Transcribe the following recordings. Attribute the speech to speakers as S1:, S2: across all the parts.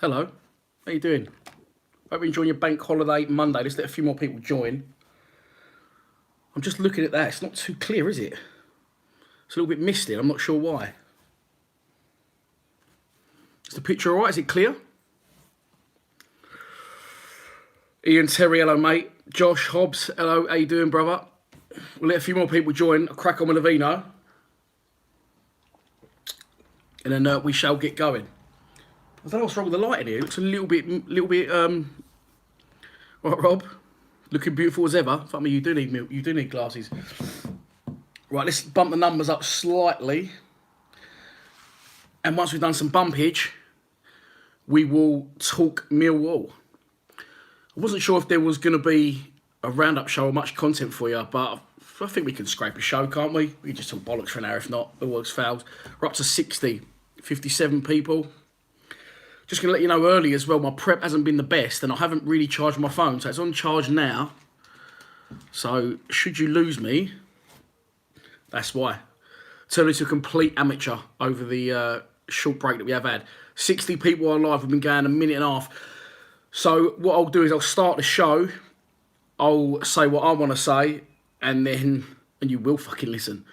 S1: Hello, how you doing? Hope you're enjoying your bank holiday Monday. Let's let a few more people join. I'm just looking at that. It's not too clear, is it? It's a little bit misty. I'm not sure why. Is the picture all right? Is it clear? Ian Terry, hello, mate. Josh Hobbs, hello. How you doing, brother? We'll let a few more people join. I'll crack on with the vino. And then we shall get going. I don't know what's wrong with the lighting here. It looks a little bit, right, Rob? Looking beautiful as ever. Fuck me, you do need glasses. Right, let's bump the numbers up slightly. And once we've done some bumpage, we will talk Millwall. I wasn't sure if there was going to be a Roundup show or much content for you, but I think we can scrape a show, can't we? We can just talk bollocks for an hour, if not. The work's failed. We're up to 57 people. Just going to let you know early as well, my prep hasn't been the best and I haven't really charged my phone. So it's on charge now. So should you lose me, that's why. Turned into a complete amateur over the short break that we have had. 60 people are live. We've been going a minute and a half. So what I'll do is I'll start the show. I'll say what I want to say and you will fucking listen.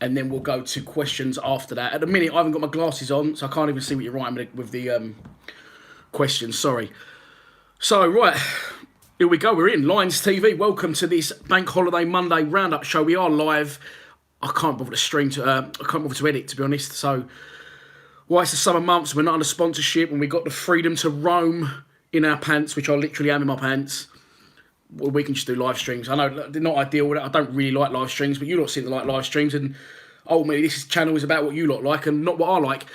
S1: And then we'll go to questions after that. At the minute, I haven't got my glasses on, so I can't even see what you're writing with the questions. Sorry. So, right. Here we go. We're in. Lions TV. Welcome to this Bank Holiday Monday Roundup show. We are live. I can't bother to stream. I can't bother to edit, to be honest. So, it's the summer months. We're not under sponsorship, and we've got the freedom to roam in our pants, which I literally am in my pants. Well, we can just do live streams. I know they're not ideal with it. I don't really like live streams, but you lot seem to like live streams. And ultimately, this channel is about what you lot like and not what I like.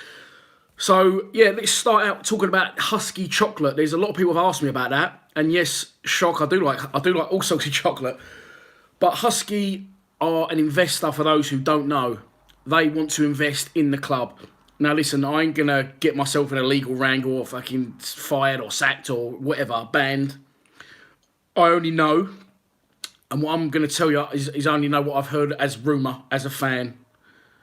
S1: So, yeah, let's start out talking about Husky chocolate. There's a lot of people have asked me about that. And yes, shock, I do like all sorts of chocolate. But Husky are an investor for those who don't know. They want to invest in the club. Now, listen, I ain't going to get myself in a legal wrangle or fucking fired or sacked or whatever, banned. I only know, and what I'm going to tell you is I only know what I've heard as rumour, as a fan.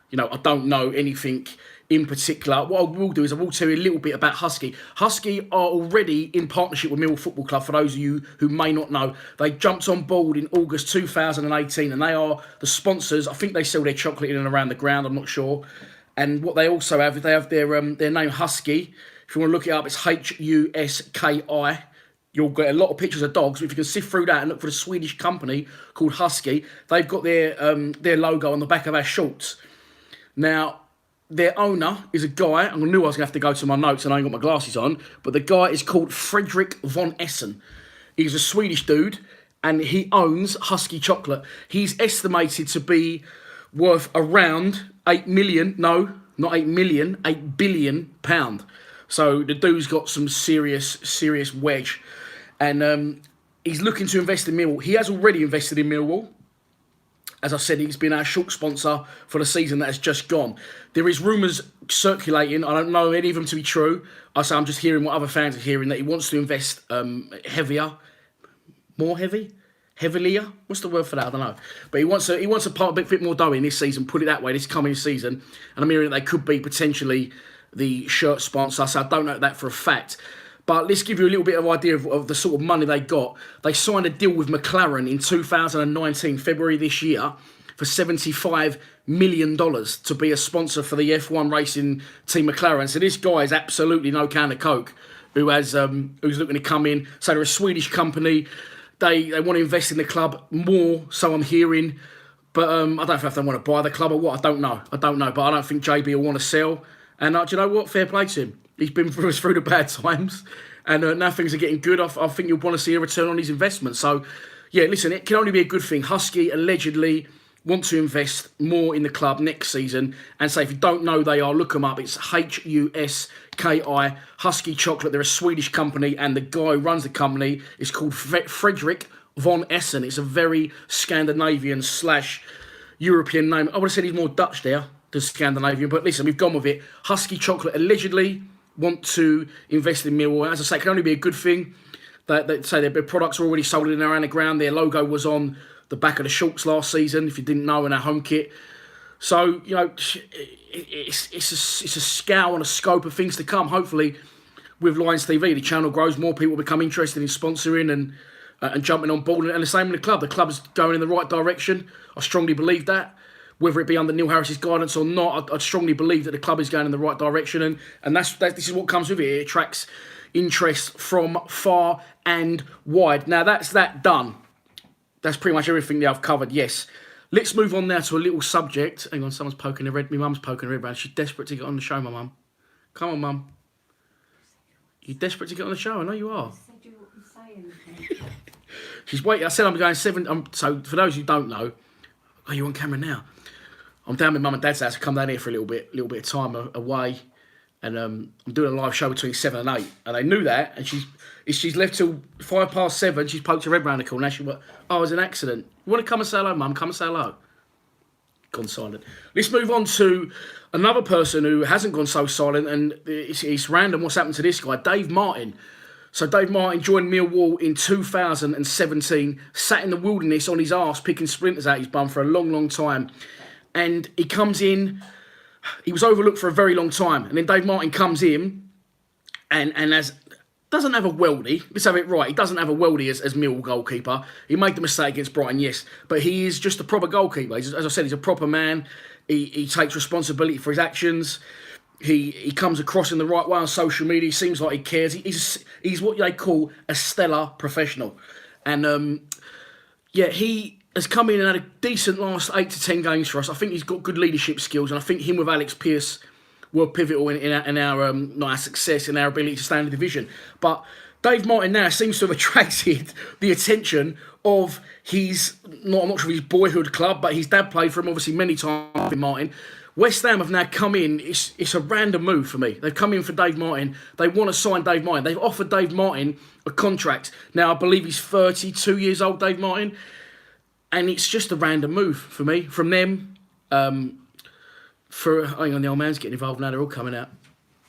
S1: You know, I don't know anything in particular. What I will do is I will tell you a little bit about Husky. Husky are already in partnership with Millwall Football Club, for those of you who may not know. They jumped on board in August 2018, and they are the sponsors. I think they sell their chocolate in and around the ground, I'm not sure. And what they also have, they have their name Husky. If you want to look it up, it's Huski. You'll get a lot of pictures of dogs, but if you can sift through that and look for the Swedish company called Husky, they've got their logo on the back of our shorts. Now, their owner is a guy, I knew I was going to have to go to my notes and I ain't got my glasses on, but the guy is called Fredrik von Essen. He's a Swedish dude and he owns Husky Chocolate. He's estimated to be worth around 8 million, no, not 8 million, 8 billion pound. So the dude's got some serious wedge. And he's looking to invest in Millwall. He has already invested in Millwall. As I said, he's been our short sponsor for the season that has just gone. There is rumours circulating. I don't know any of them to be true. I'm just hearing what other fans are hearing, that he wants to invest heavier. More heavy? Heavilier? What's the word for that? I don't know. But he wants to part a bit more dough in this season, put it that way, this coming season. And I'm hearing that they could be potentially the shirt sponsor. So I don't know that for a fact. But let's give you a little bit of idea of the sort of money they got. They signed a deal with McLaren in 2019, February this year, for $75 million to be a sponsor for the F1 racing team McLaren. So this guy is absolutely no can of coke who's looking to come in. So they're a Swedish company. They want to invest in the club more, so I'm hearing. But I don't know if they want to buy the club or what. I don't know. But I don't think JB will want to sell. And do you know what? Fair play to him. He's been through the bad times, and now things are getting good. I think you'll want to see a return on his investment. So, yeah, listen, it can only be a good thing. Husky allegedly want to invest more in the club next season. And so if you don't know, they are, look them up. It's Huski, Husky Chocolate. They're a Swedish company, and the guy who runs the company is called Fredrik von Essen. It's a very Scandinavian / European name. I would have said he's more Dutch there than Scandinavian, but listen, we've gone with it. Husky Chocolate allegedly want to invest in Millwall. As I say, it can only be a good thing. They say their products are already sold in and around the ground. Their logo was on the back of the shorts last season, if you didn't know, in our home kit. So, you know, it's a scale and a scope of things to come. Hopefully, with Lions TV, the channel grows, more people become interested in sponsoring and jumping on board. And the same in the club. The club's going in the right direction. I strongly believe that. Whether it be under Neil Harris's guidance or not, I strongly believe that the club is going in the right direction. And this is what comes with it. It attracts interest from far and wide. Now, that's that done. That's pretty much everything that I've covered, yes. Let's move on now to a little subject. Hang on, someone's poking the red. My mum's poking the red round. She's desperate to get on the show, my mum. Come on, mum. You're desperate to get on the show? I know you are. She's waiting. I said I'm going 7. So for those who don't know, are you on camera now? I'm down with mum and dad's house. I come down here for a little bit of time away, and I'm doing a live show between 7 and 8. And they knew that, and she's left till 7:05. She's poked her head round the corner. Now she went, "Oh, it was an accident. You want to come and say hello, mum? Come and say hello." Gone silent. Let's move on to another person who hasn't gone so silent, and it's random what's happened to this guy, Dave Martin. So Dave Martin joined Millwall in 2017, sat in the wilderness on his arse picking splinters out his bum for a long, long time. And he comes in, he was overlooked for a very long time. And then Dave Martin comes in and doesn't have a worldie. Let's have it right. He doesn't have a worldie as Millwall goalkeeper. He made the mistake against Brighton, yes. But he is just a proper goalkeeper. As I said, he's a proper man. He takes responsibility for his actions. He comes across in the right way on social media. He seems like he cares. He's what they call a stellar professional. And, he has come in and had a decent last 8 to 10 games for us. I think he's got good leadership skills. And I think him with Alex Pearce were pivotal in our not our success, in our ability to stay in the division. But Dave Martin now seems to have attracted the attention of I'm not sure of his boyhood club, but his dad played for him obviously many times. Martin. West Ham have now come in. It's a random move for me. They've come in for Dave Martin. They want to sign Dave Martin. They've offered Dave Martin a contract. Now, I believe he's 32 years old, Dave Martin. And it's just a random move for me. From them, hang on, the old man's getting involved now. They're all coming out.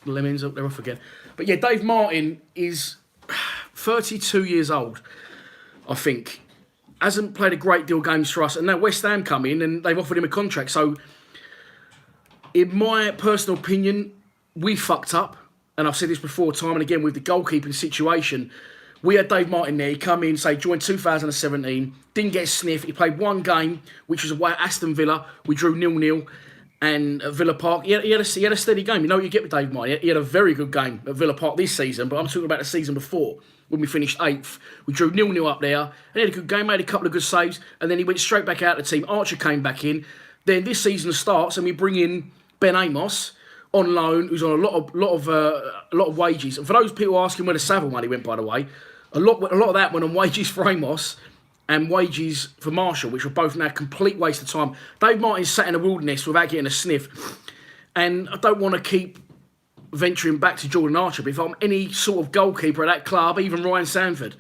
S1: The lemons, they're off again. But yeah, Dave Martin is 32 years old, I think. Hasn't played a great deal of games for us. And now West Ham come in and they've offered him a contract. So, in my personal opinion, we fucked up. And I've said this before, time and again, with the goalkeeping situation. We had Dave Martin there. He come in, joined 2017, didn't get a sniff. He played one game, which was away at Aston Villa. We drew 0-0. And at Villa Park, he had a steady game. You know what you get with Dave Martin? He had a very good game at Villa Park this season, but I'm talking about the season before, when we finished 8th. We drew 0-0 up there. And he had a good game, made a couple of good saves, and then he went straight back out of the team. Archer came back in. Then this season starts, and we bring in Ben Amos on loan, who's on a lot of wages. And for those people asking where the Savile money went, by the way, a lot of that went on wages for Amos and wages for Marshall, which were both now a complete waste of time. Dave Martin sat in the wilderness without getting a sniff. And I don't want to keep venturing back to Jordan Archer, but if I'm any sort of goalkeeper at that club, even Ryan Sanford,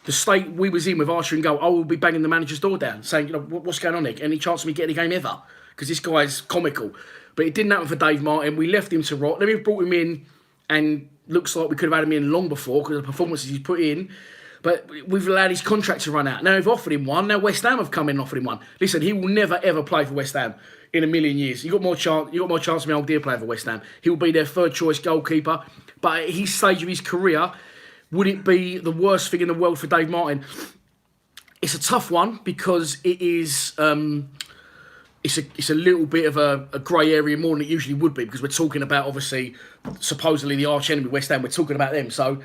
S1: the state we was in with Archer in goal, I will be banging the manager's door down, saying, what's going on there? Any chance of me getting a game ever? Because this guy's comical. But it didn't happen for Dave Martin. We left him to rot. Then we brought him in, and looks like we could have had him in long before because of the performances he's put in. But we've allowed his contract to run out. Now we've offered him one. Now West Ham have come in and offered him one. Listen, he will never ever play for West Ham in a million years. You got more chance of my old dear playing for West Ham. He will be their third choice goalkeeper. But at his stage of his career, would it be the worst thing in the world for Dave Martin? It's a tough one because it is. It's a little bit of a grey area more than it usually would be because we're talking about, obviously, supposedly the arch enemy West Ham. We're talking about them. So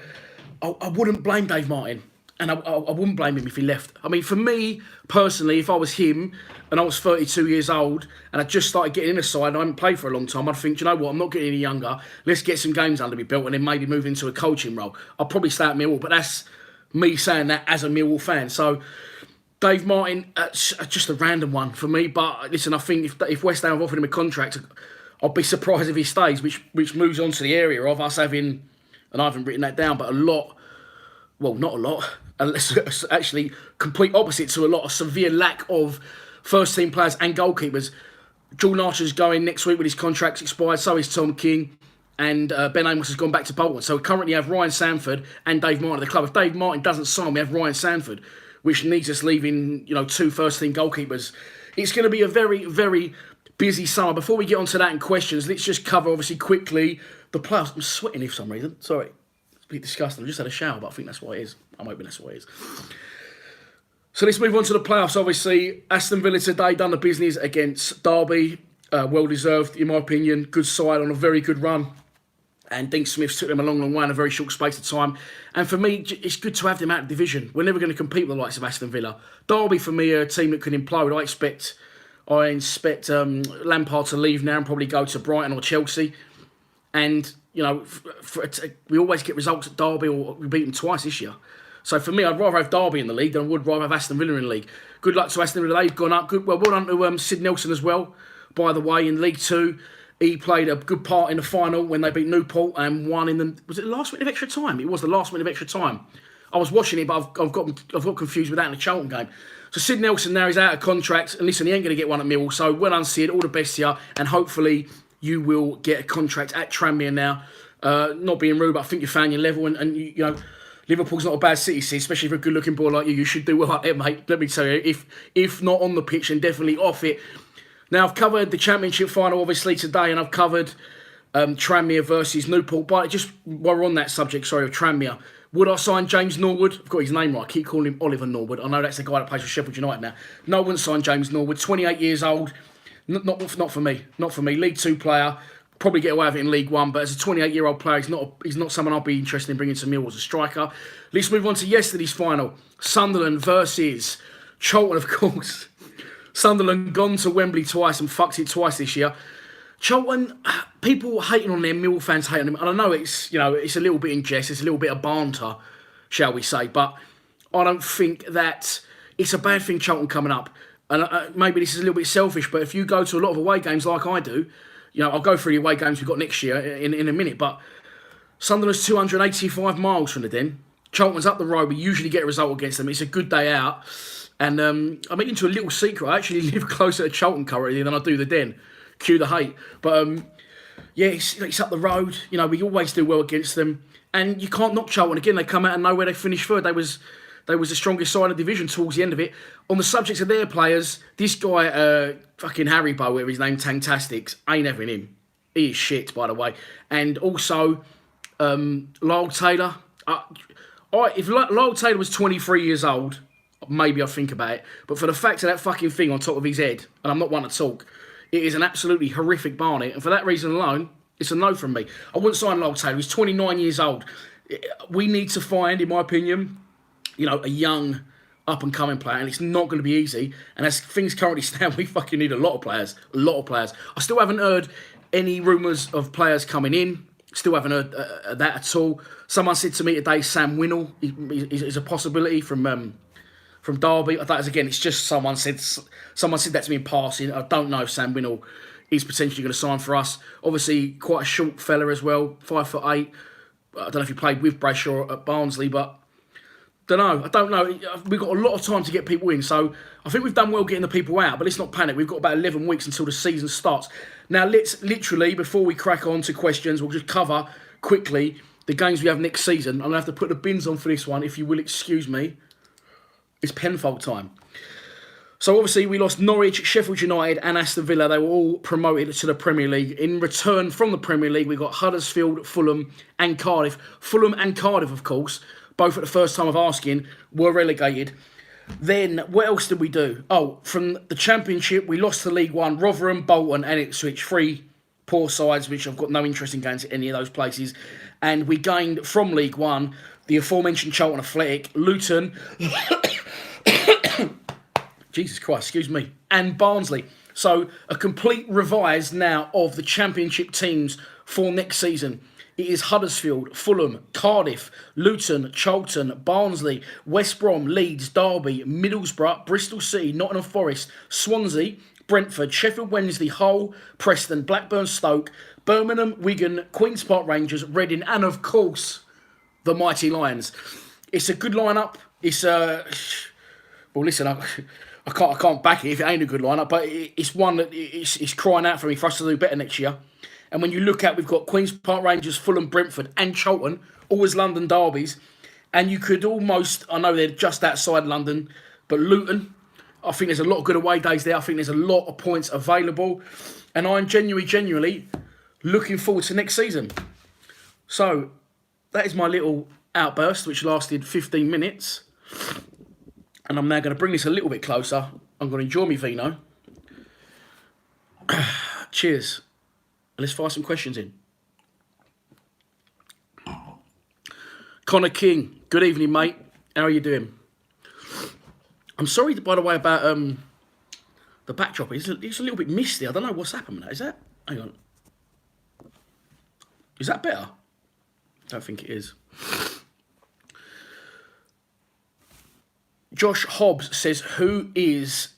S1: I wouldn't blame Dave Martin. And I wouldn't blame him if he left. I mean, for me, personally, if I was him and I was 32 years old and I just started getting in the side and I haven't played for a long time, I'd think, you know what, I'm not getting any younger. Let's get some games under my belt and then maybe move into a coaching role. I'll probably stay at Millwall, but that's me saying that as a Millwall fan. So Dave Martin, just a random one for me. But listen, I think if West Ham have offered him a contract, I'll be surprised if he stays, which moves on to the area of us having, and I haven't written that down, but a lot, well, not a lot, actually complete opposite to a lot of severe lack of first team players and goalkeepers. Jordan Archer's going next week with his contract's expired, so is Tom King, and Ben Amos has gone back to Bolton. So we currently have Ryan Sanford and Dave Martin at the club. If Dave Martin doesn't sign, we have Ryan Sanford, which needs us leaving, 2 first team goalkeepers. It's going to be a very, very busy summer. Before we get onto that in questions, let's just cover, obviously, quickly The playoffs, I'm sweating for some reason. Sorry. It's a bit disgusting. I just had a shower, but I think that's what it is. I'm hoping that's what it is. So let's move on to the playoffs. Obviously, Aston Villa today done the business against Derby. Well deserved, in my opinion. Good side on a very good run. And Dean Smith took them a long, long way in a very short space of time. And for me, it's good to have them out of division. We're never going to compete with the likes of Aston Villa. Derby, for me, are a team that can implode. I expect Lampard to leave now and probably go to Brighton or Chelsea. And, you know, we always get results at Derby, or we beat them twice this year. So for me, I'd rather have Derby in the league than I would rather have Aston Villa in the league. Good luck to Aston Villa. They've gone up. Well done to Sid Nelson as well, by the way, in League Two. He played a good part in the final when they beat Newport and won in the... Was it the last minute of extra time? It was the last minute of extra time. I was watching it, but I've got confused with that in the Charlton game. So Sid Nelson now is out of contract. And listen, he ain't going to get one at Millwall. So well done, Sid. All the best here. And hopefully you will get a contract at Tranmere now. Not being rude, but I think you found your level. And you know, Liverpool's not a bad city, Sid, especially for a good-looking boy like you. You should do well up there, mate. Let me tell you. If not on the pitch, then definitely off it. Now, I've covered the Championship final, obviously, today, and I've covered Tranmere versus Newport. But just while we're on that subject, of Tranmere, would I sign James Norwood? I've got his name right. I keep calling him Oliver Norwood. I know that's the guy that plays for Sheffield United now. No, I wouldn't sign James Norwood. 28 years old. Not for me. Not for me. League Two player. Probably get away with it in League One. But as a 28-year-old player, he's not someone I'll be interested in bringing to Millwall as a striker. Let's move on to yesterday's final. Sunderland versus Charlton, of course. Sunderland gone to Wembley twice and fucked it twice this year. Charlton, people hating on them, Millwall fans hating on them. And I know it's a little bit in jest, it's a little bit of banter, shall we say. But I don't think that it's a bad thing, Charlton coming up. And maybe this is a little bit selfish, but if you go to a lot of away games like I do, I'll go through the away games we've got next year in a minute. But Sunderland's 285 miles from the Den. Charlton's up the road. We usually get a result against them. It's a good day out. And I'm into a little secret. I actually live closer to Charlton currently than I do the Den. Cue the hate. But it's up the road. We always do well against them. And you can't knock Charlton. Again, they come out of nowhere. They finished third. They was the strongest side of the division towards the end of it. On the subject of their players, this guy, fucking Harry Bow, whatever his name, Tangtastics, ain't having him. He is shit, by the way. And also, Lyle Taylor. If Lyle Taylor was 23 years old, maybe I'd think about it. But for the fact of that fucking thing on top of his head, and I'm not one to talk, it is an absolutely horrific Barnet. And for that reason alone, it's a no from me. I wouldn't sign Lyle Taylor. He's 29 years old. We need to find, in my opinion, a young up-and-coming player, and it's not going to be easy. And as things currently stand, we fucking need a lot of players. A lot of players. I still haven't heard any rumours of players coming in. Still haven't heard that at all. Someone said to me today, Sam Winnell is a possibility from Derby. That is, again, it's just someone said that to me in passing. I don't know if Sam Winnell is potentially going to sign for us. Obviously, quite a short fella as well, 5'8". I don't know if he played with Brayshaw at Barnsley, but I don't know. We've got a lot of time to get people in, so I think we've done well getting the people out, but let's not panic. We've got about 11 weeks until the season starts. Now, let's literally, before we crack on to questions, we'll just cover quickly the games we have next season. I'm going to have to put the bins on for this one, if you will excuse me. It's Penfold time. So obviously we lost Norwich, Sheffield United and Aston Villa. They were all promoted to the Premier League. In return from the Premier League, we got Huddersfield, Fulham and Cardiff. Fulham and Cardiff, of course, both at the first time of asking, were relegated. Then, what else did we do? Oh, from the Championship, we lost to League One, Rotherham, Bolton and Ipswich. 3 poor sides, which I've got no interest in going to any of those places. And we gained from League One the aforementioned Charlton Athletic, Luton... Jesus Christ, excuse me, and Barnsley. So a complete revise now of the Championship teams for next season. It is Huddersfield, Fulham, Cardiff, Luton, Charlton, Barnsley, West Brom, Leeds, Derby, Middlesbrough, Bristol City, Nottingham Forest, Swansea, Brentford, Sheffield Wednesday, Hull, Preston, Blackburn, Stoke, Birmingham, Wigan, Queen's Park Rangers, Reading, and of course, the Mighty Lions. It's a good lineup. It's well, listen, I can't back it if it ain't a good lineup, but it's one that it's crying out for me for us to do better next year. And when you look at, we've got Queen's Park Rangers, Fulham, Brentford and Charlton, always London derbies. And you could almost, I know they're just outside London, but Luton, I think there's a lot of good away days there. I think there's a lot of points available. And I'm genuinely looking forward to next season. So, that is my little outburst, which lasted 15 minutes. And I'm now going to bring this a little bit closer. I'm going to enjoy me vino. Cheers. And let's fire some questions in. Connor King, good evening, mate. How are you doing? I'm sorry, by the way, about the backdrop. It's a little bit misty. I don't know what's happened with that. Is that? Hang on. Is that better? I don't think it is. Josh Hobbs says, who is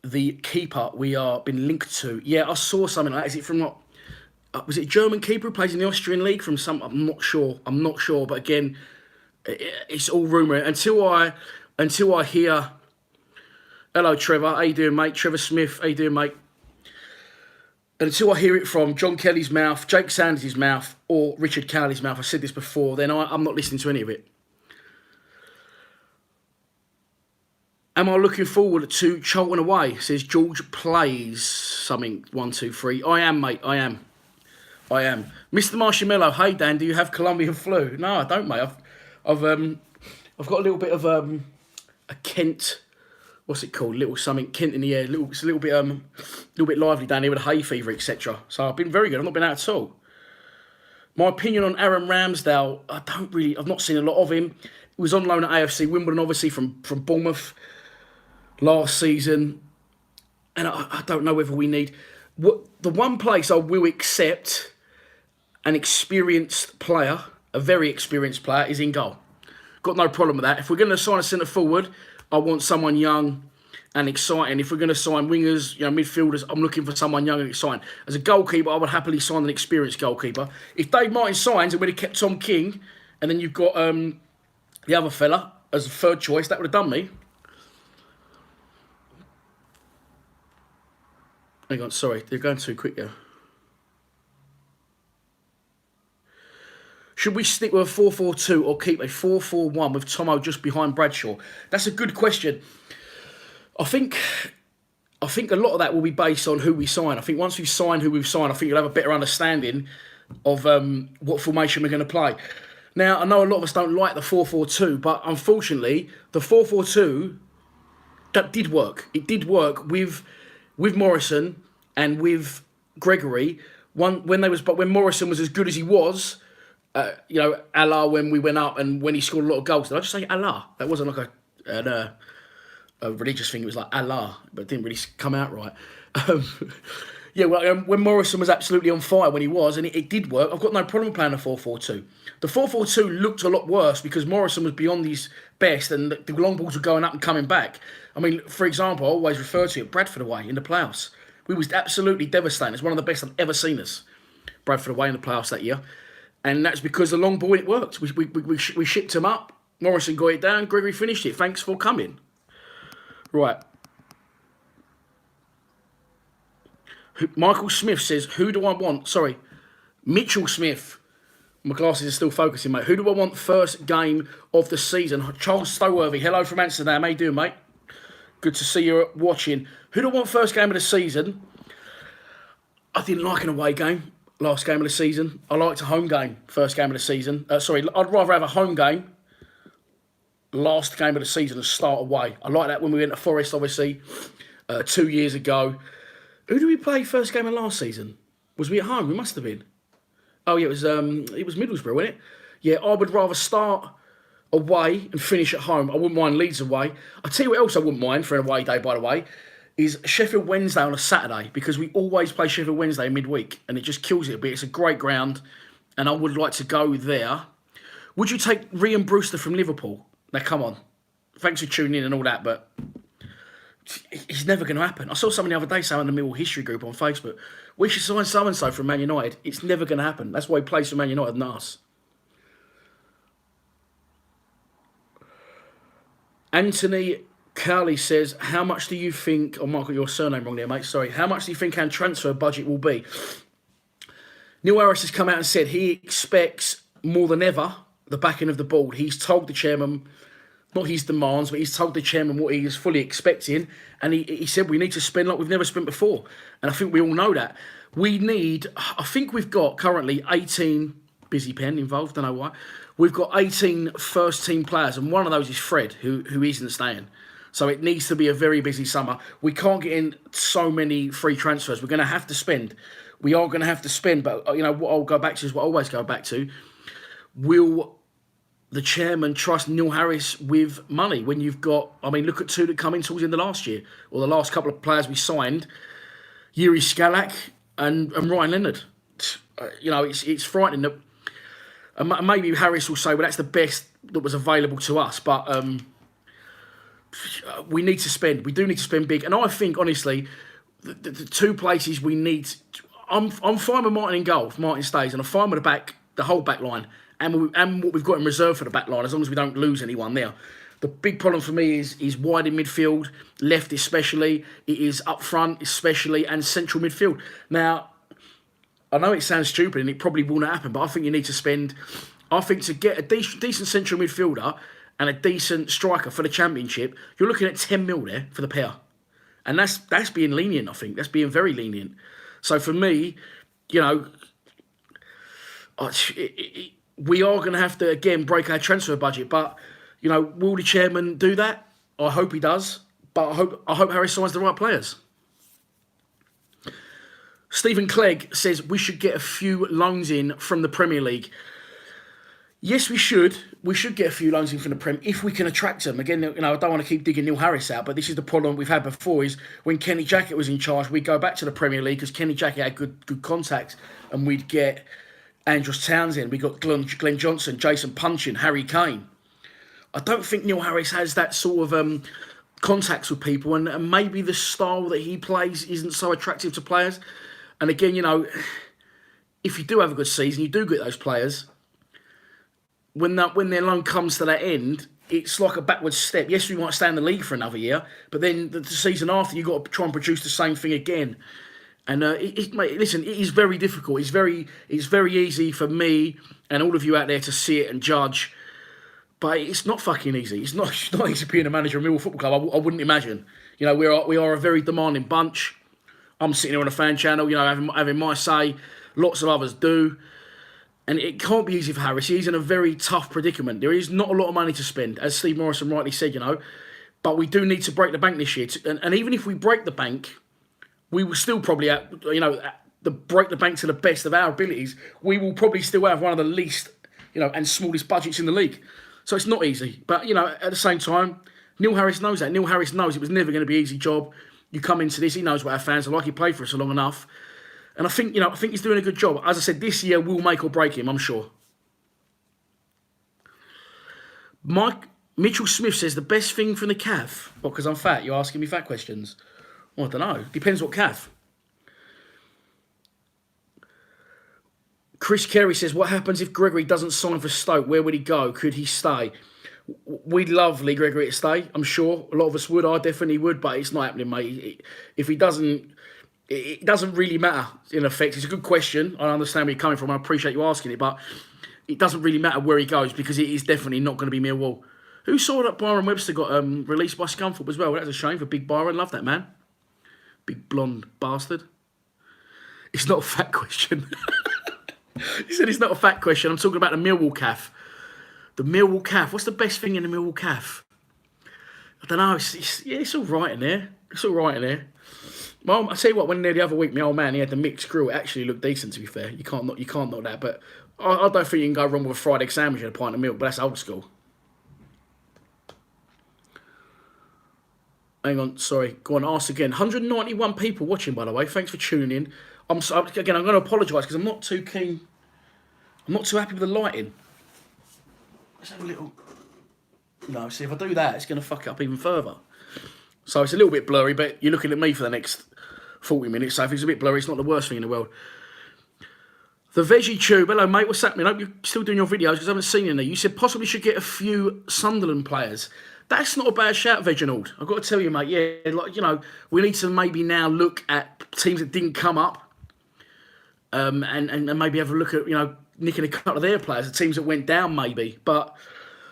S1: the keeper we are been linked to? Yeah, I saw something like that. Is it from what? Was it a German keeper who plays in the Austrian league? From some, I'm not sure. But again, it's all rumour. Until I hear, hello Trevor, how you doing, mate? Trevor Smith, how you doing, mate? And until I hear it from John Kelly's mouth, Jake Sanders' mouth, or Richard Cowley's mouth, I said this before, then I'm not listening to any of it. Am I looking forward to Charlton away? Says George Plays something, 1, 2, 3. I am, mate, I am. Mr. Marshmallow, hey Dan, do you have Colombian flu? No, I don't, mate. I've got a little bit of a Kent, what's it called? Little something Kent in the air. It's a little bit lively down here with a hay fever, etc. So I've been very good. I've not been out at all. My opinion on Aaron Ramsdale, I've not seen a lot of him. He was on loan at AFC Wimbledon, obviously from Bournemouth last season, and I don't know whether we need. The one place I will accept an experienced player, a very experienced player, is in goal. Got no problem with that. If we're going to sign a centre forward, I want someone young and exciting. If we're going to sign wingers, midfielders, I'm looking for someone young and exciting. As a goalkeeper, I would happily sign an experienced goalkeeper. If Dave Martin signs and we'd have kept Tom King, and then you've got the other fella as a third choice, that would have done me. Hang on, sorry, they're going too quick here. Should we stick with a 4-4-2 or keep a 4-4-1 with Tomo just behind Bradshaw? That's a good question. I think a lot of that will be based on who we sign. I think once we've signed who we've signed, I think you'll have a better understanding of what formation we're going to play. Now, I know a lot of us don't like the 4-4-2, but unfortunately, the 4-4-2, that did work. It did work with Morrison and with Gregory. When Morrison was as good as he was, Allah when we went up and when he scored a lot of goals. Did I just say Allah? That wasn't like a religious thing. It was like Allah, but it didn't really come out right. When Morrison was absolutely on fire when he was, and it did work, I've got no problem playing a 4-4-2. The 4-4-2 looked a lot worse because Morrison was beyond his best and the long balls were going up and coming back. I mean, for example, I always refer to it, Bradford away in the playoffs. We was absolutely devastating. It's one of the best I've ever seen us, Bradford away in the playoffs that year. And that's because the long ball, it worked. We shipped him up. Morrison got it down. Gregory finished it. Thanks for coming. Right. Michael Smith says, who do I want? Sorry, Mitchell Smith. My glasses are still focusing, mate. Who do I want first game of the season? Charles Stoworthy. Hello from Amsterdam. How you doing, mate? Good to see you watching. Who do I want first game of the season? I didn't like an away game. Last game of the season. I liked a home game, first game of the season. I'd rather have a home game, last game of the season, and start away. I like that when we went to Forest, obviously, 2 years ago. Who did we play first game of last season? Was we at home? We must have been. Oh, yeah, it was Middlesbrough, wasn't it? Yeah, I would rather start away and finish at home. I wouldn't mind Leeds away. I'll tell you what else I wouldn't mind for an away day, by the way, is Sheffield Wednesday on a Saturday, because we always play Sheffield Wednesday midweek and it just kills it a bit. It's a great ground and I would like to go there. Would you take Rhian Brewster from Liverpool? Now, come on. Thanks for tuning in and all that, but it's never going to happen. I saw someone the other day saying in the Millwall history group on Facebook, we should sign so-and-so from Man United. It's never going to happen. That's why he plays for Man United and us. Anthony Cowley says, how much do you think... Oh, Michael, your surname wrong there, mate. Sorry. How much do you think our transfer budget will be? Neil Harris has come out and said he expects more than ever the backing of the board. He's told the chairman, not his demands, but he's told the chairman what he is fully expecting. And he said we need to spend like we've never spent before. And I think we all know that. I think we've got currently 18 busy pen involved, don't know why. We've got 18 first-team players, and one of those is Fred, who isn't staying. So it needs to be a very busy summer. We can't get in so many free transfers. We're going to have to spend. We are going to have to spend, but what I'll go back to is what I always go back to. Will the chairman trust Neil Harris with money when you've got, look at two that come in towards the end of last year, or the last couple of players we signed, Yuri Skalak and Ryan Leonard. It's frightening that, and maybe Harris will say, well, that's the best that was available to us, but we need to spend. We do need to spend big, and I think, honestly, the two places we need, I'm fine with Martin in goal if Martin stays, and I'm fine with the whole back line, and what we've got in reserve for the back line, as long as we don't lose anyone there. The big problem for me is wide in midfield, left especially, it is up front especially, and central midfield. Now, I know it sounds stupid and it probably will not happen, but I think you need to spend, to get a decent central midfielder and a decent striker for the Championship, you're looking at 10 mil there for the pair. And that's being lenient, I think. That's being very lenient. So for me, we are going to have to, again, break our transfer budget. But, will the chairman do that? I hope he does. But I hope Harris signs the right players. Stephen Clegg says we should get a few loans in from the Premier League. Yes, we should. We should get a few loans in from the Prem if we can attract them. Again, I don't want to keep digging Neil Harris out, but this is the problem we've had before is when Kenny Jackett was in charge, we'd go back to the Premier League because Kenny Jackett had good contacts, and we'd get Andros Townsend, we got Glenn Johnson, Jason Punchin, Harry Kane. I don't think Neil Harris has that sort of contacts with people, and maybe the style that he plays isn't so attractive to players. And again, if you do have a good season, you do get those players. When their loan comes to that end, it's like a backwards step. Yes, we might stay in the league for another year, but then the season after, you've got to try and produce the same thing again. And listen, it is very difficult. It's very easy for me and all of you out there to see it and judge, but it's not fucking easy. It's not easy being a manager of Millwall Football Club. I wouldn't imagine. We are a very demanding bunch. I'm sitting here on a fan channel, having my say. Lots of others do. And it can't be easy for Harris. He's in a very tough predicament. There is not a lot of money to spend, as Steve Morrison rightly said, But we do need to break the bank this year. And even if we break the bank, we will still probably, break the bank to the best of our abilities. We will probably still have one of the least, and smallest budgets in the league. So it's not easy. But, at the same time, Neil Harris knows that. Neil Harris knows it was never going to be an easy job. You come into this, he knows what our fans are like. He played for us for long enough. And I think he's doing a good job. As I said, this year will make or break him, I'm sure. Mitchell Smith says, the best thing from the calf. What, because I'm fat? You're asking me fat questions? Well, I don't know. Depends what calf. Chris Carey says, what happens if Gregory doesn't sign for Stoke? Where would he go? Could he stay? We'd love Lee Gregory to stay, I'm sure. A lot of us would. I definitely would, but it's not happening, mate. If he doesn't, it doesn't really matter, in effect. It's a good question. I understand where you're coming from. I appreciate you asking it, but it doesn't really matter where he goes because it is definitely not going to be Millwall. Who saw that Byron Webster got released by Scunthorpe as well? That's a shame for big Byron. Love that man. Big blonde bastard. It's not a fat question. He said it's not a fat question. I'm talking about the Millwall calf. The Millwall calf. What's the best thing in the Millwall calf? I don't know. It's all right in there. It's all right in there. Well, I tell you what. When there the other week, my old man, he had the mixed grill. It actually looked decent, to be fair. You can't knock that. But I don't think you can go wrong with a fried egg sandwich and a pint of milk. But that's old school. Hang on, sorry. Go on, ask again. 191 people watching, by the way. Thanks for tuning in. I'm going to apologise because I'm not too keen. I'm not too happy with the lighting. Let's have a little... No, see, if I do that, it's going to fuck it up even further. So it's a little bit blurry, but you're looking at me for the next 40 minutes. So if it's a bit blurry, it's not the worst thing in the world. The Veggie Tube. Hello, mate. What's happening? I hope you're still doing your videos because I haven't seen any. You said possibly should get a few Sunderland players. That's not a bad shout, Reginald. I've got to tell you, mate. Yeah, we need to maybe now look at teams that didn't come up, and maybe have a look at nicking a couple of their players, the teams that went down maybe. But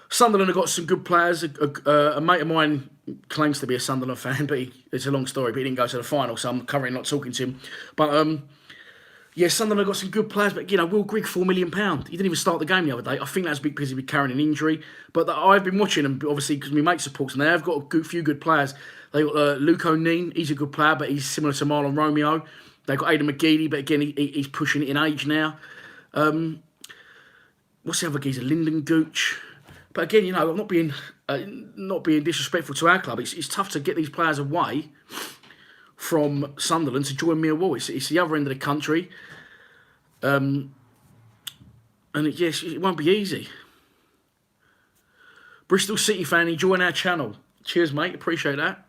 S1: Sunderland have got some good players. A mate of mine claims to be a Sunderland fan, but it's a long story. But he didn't go to the final, so I'm currently not talking to him. But Yeah, Sunderland got some good players, but Will Grigg, £4 million. He didn't even start the game the other day. I think that's because he was carrying an injury. But I've been watching them, obviously, because my mate supports them. They have got a few good players. They got Luke O'Neill. He's a good player, but he's similar to Marlon Romeo. They've got Aidan McGeady, but again, he's pushing it in age now. What's the other geezer? Lyndon Gooch. But again, I'm not being disrespectful to our club. It's tough to get these players away from Sunderland to join Millwall. It's the other end of the country. And it won't be easy. Bristol City fan, enjoying our channel. Cheers, mate. Appreciate that.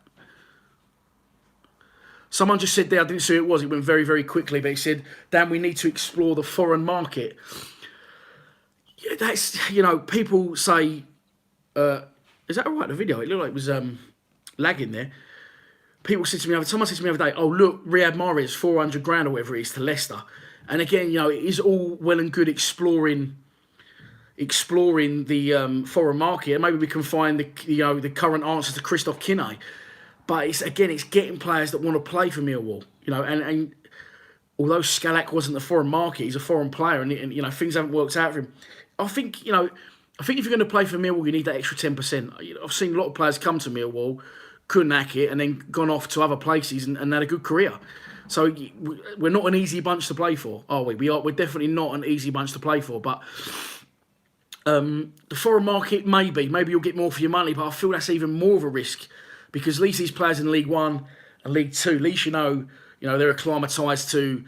S1: Someone just said there, I didn't see who it was. It went very, very quickly. But he said, Dan, we need to explore the foreign market. Yeah, that's, people say, is that all right, the video? It looked like it was lagging there. Someone said to me the other day, oh, look, Riyad Mahrez, 400 grand or whatever it is to Leicester. And again, it is all well and good exploring the foreign market. And maybe we can find the current answer to Christoph Kinney. But it's getting players that want to play for Millwall. And although Scalak wasn't the foreign market, he's a foreign player, and things haven't worked out for him. I think if you're going to play for Millwall, you need that extra 10%. I've seen a lot of players come to Millwall, couldn't hack it, and then gone off to other places and had a good career. So we're not an easy bunch to play for, are we? We're definitely not an easy bunch to play for. But the foreign market, maybe you'll get more for your money, but I feel that's even more of a risk because at least these players in League One and League Two, at least they're acclimatised to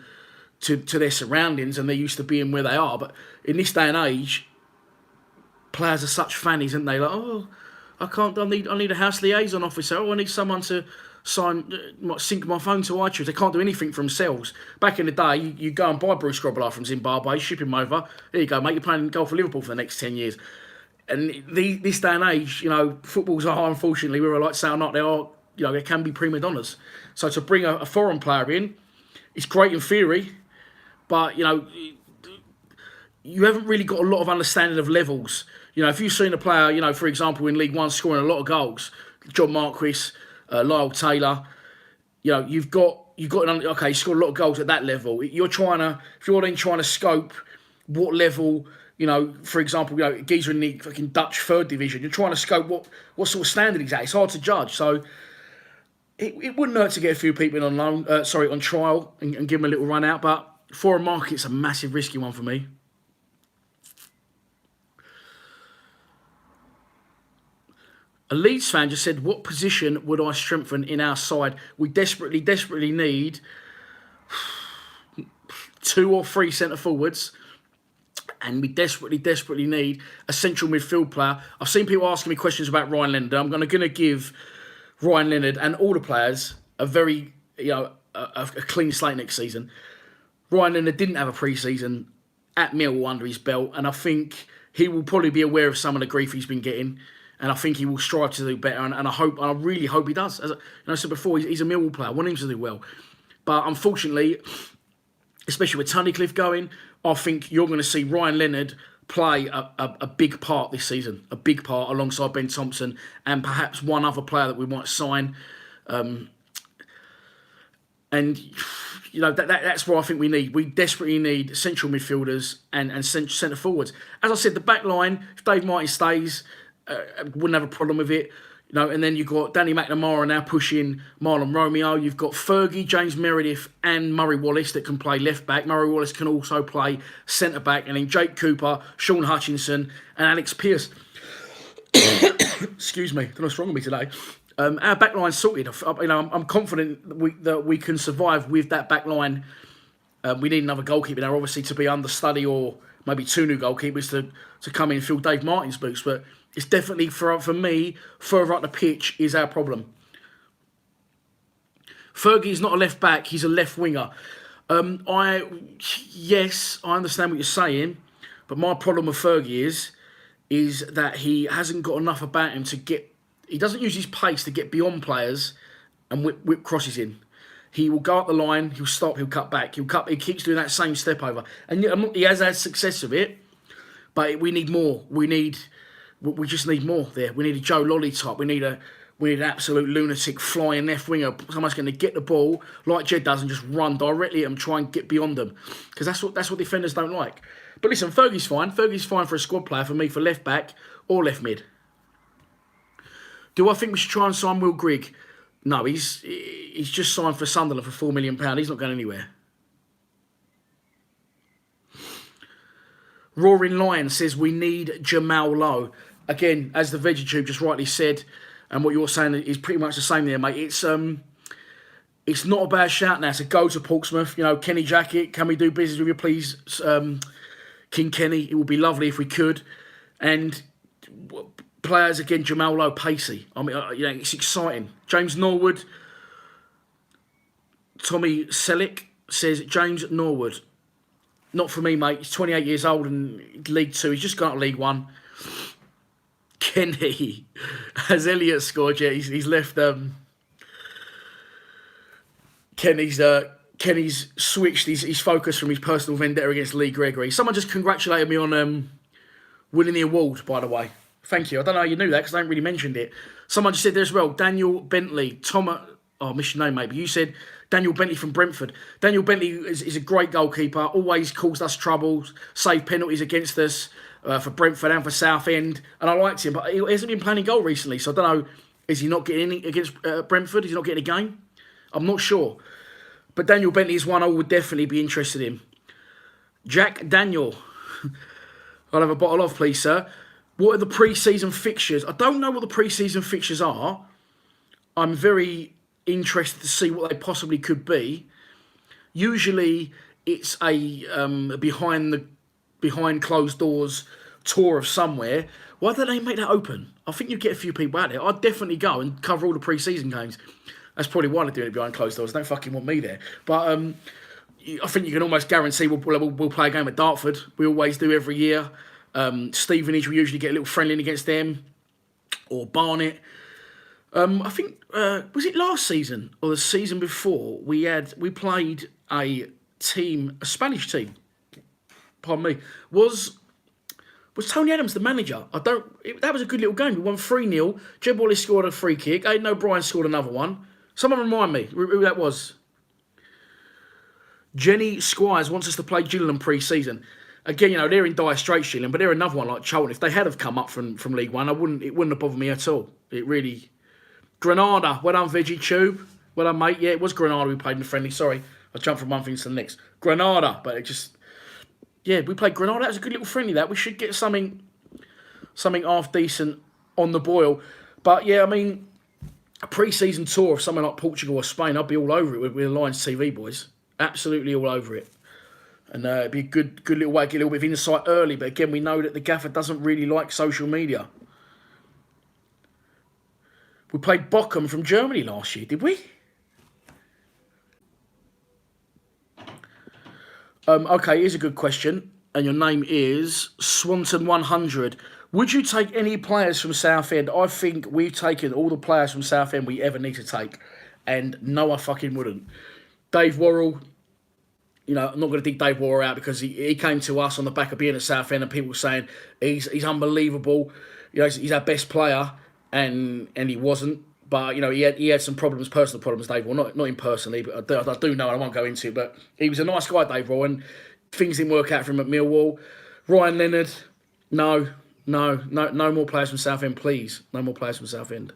S1: their surroundings and they're used to being where they are. But in this day and age, players are such fannies, aren't they? Like, oh, I need a house liaison officer. Oh, I need someone to sync my phone to iTunes. They can't do anything for themselves. Back in the day, you go and buy Bruce Grobbelaar from Zimbabwe, ship him over. There you go, mate. You're playing golf for Liverpool for the next 10 years. And this day and age, footballs are, unfortunately, whether I like to say or not, they can be prima donnas. So to bring a foreign player in, it's great in theory, but you haven't really got a lot of understanding of levels. If you've seen a player, for example, in League One scoring a lot of goals, John Marquis, Lyle Taylor, you've got he scored a lot of goals at that level. If you're then trying to scope what level, for example, geezer in the fucking Dutch third division, you're trying to scope what sort of standard he's at. It's hard to judge. So it wouldn't hurt to get a few people on on trial and give them a little run out. But foreign market's a massive risky one for me. A Leeds fan just said, what position would I strengthen in our side? We desperately, desperately need 2 or 3 centre forwards. And we desperately, desperately need a central midfield player. I've seen people asking me questions about Ryan Leonard. I'm going to give Ryan Leonard and all the players a very, a clean slate next season. Ryan Leonard didn't have a pre-season at Millwall under his belt. And I think he will probably be aware of some of the grief he's been getting. And I think he will strive to do better, and I really hope he does. As I said before, he's a Millwall player. I want him to do well. But unfortunately, especially with Tunnicliffe going, I think you're going to see Ryan Leonard play a big part this season. A big part alongside Ben Thompson and perhaps one other player that we might sign. And that's what I think we need. We desperately need central midfielders and centre forwards. As I said, the back line, if Dave Martin stays, wouldn't have a problem with it. And then you've got Danny McNamara now pushing Marlon Romeo. You've got Fergie, James Meredith and Murray Wallace that can play left back. Murray Wallace can also play centre back. And then Jake Cooper, Sean Hutchinson and Alex Pearce. Excuse me, don't know what's wrong with me today. Our back line's sorted. I'm confident that we can survive with that back line. We need another goalkeeper now, obviously, to be understudy or maybe 2 new goalkeepers to come in and fill Dave Martin's boots. But it's definitely, for me, further up the pitch is our problem. Fergie's not a left back, he's a left winger. Yes, I understand what you're saying, but my problem with Fergie is that he hasn't got enough about him to get... He doesn't use his pace to get beyond players and whip crosses in. He will go up the line, he'll stop, he'll cut back, he keeps doing that same step over. And he has had success with it, but we need more. We just need more there. We need a Joe Lolly type. We need We need an absolute lunatic flying left winger. Someone's going to get the ball like Jed does and just run directly at them, try and get beyond them. Because that's what defenders don't like. But listen, Fergie's fine. Fergie's fine for a squad player. For me, for left back or left mid. Do I think we should try and sign Will Grigg? No, he's just signed for Sunderland for £4 million. He's not going anywhere. Roaring Lion says we need Jamal Lowe. Again, as the VeggieTube just rightly said, and what you're saying is pretty much the same there, mate. It's not a bad shout now to go to Portsmouth. You know, Kenny Jackett, can we do business with you, please? King Kenny, it would be lovely if we could. And players, again, Jamal Lowe, pacey. I mean, you know, it's exciting. James Norwood, Tommy Selick says, James Norwood. Not for me, mate. He's 28 years old and League 2. He's just gone to League 1. Kenny, as Elliot scored, yeah, he's left. Kenny's switched his focus from his personal vendetta against Lee Gregory. Someone just congratulated me on winning the award, by the way. Thank you. I don't know how you knew that because I haven't really mentioned it. Someone just said there as well, Daniel Bentley, I missed your name, mate, but you said Daniel Bentley from Brentford. Daniel Bentley is a great goalkeeper, always caused us troubles, saved penalties against us for Brentford and for Southend, and I liked him, but he hasn't been playing in goal recently, so I don't know, is he not getting any against Brentford? Is he not getting a game? I'm not sure. But Daniel Bentley is one I would definitely be interested in. Jack Daniel. I'll have a bottle of, please, sir. What are the pre-season fixtures? I don't know what the pre-season fixtures are. I'm very interested to see what they possibly could be. Usually, it's a behind closed doors tour of somewhere. Why don't they make that open? I think you'd get a few people out there. I'd definitely go and cover all the pre-season games. That's probably why they're doing it behind closed doors. They don't fucking want me there. But I think you can almost guarantee we'll play a game at Dartford. We always do every year. Stevenage, we usually get a little friendly against them. Or Barnet. I think, was it last season or the season before, we played a Spanish team. Pardon me. Was Tony Adams the manager? That was a good little game. We won 3-0. Jeb Wallace scored a free kick. Aidan O'Brien scored another one. Someone remind me who that was. Jenny Squires wants us to play Gillingham pre-season. Again, you know, they're in dire straits, Gillingham, but they're another one like Charlton. If they had have come up from League One, it wouldn't have bothered me at all. It really... Granada, well done, VeggieTube. Well done, mate. Yeah, it was Granada we played in the friendly. Sorry, I jumped from one thing to the next. Granada, but it just... Yeah, we played Granada. That was a good little friendly, that. We should get something half decent on the boil. But, yeah, I mean, a pre-season tour of somewhere like Portugal or Spain, I'd be all over it with Alliance TV, boys. Absolutely all over it. And it'd be a good little way to get a little bit of insight early. But, again, we know that the gaffer doesn't really like social media. We played Bochum from Germany last year, did we? Okay, here's a good question. And your name is Swanton100. Would you take any players from Southend? I think we've taken all the players from Southend we ever need to take. And no, I fucking wouldn't. Dave Worrell, you know, I'm not going to dig Dave Worrell out because he came to us on the back of being at Southend and people were saying he's unbelievable. You know, he's our best player. And he wasn't. But, you know, he had some problems, personal problems, Dave. Well, not him personally, but I do know, and I won't go into it. But he was a nice guy, Dave Roy, and things didn't work out for him at Millwall. Ryan Leonard, no more players from Southend, please. No more players from Southend.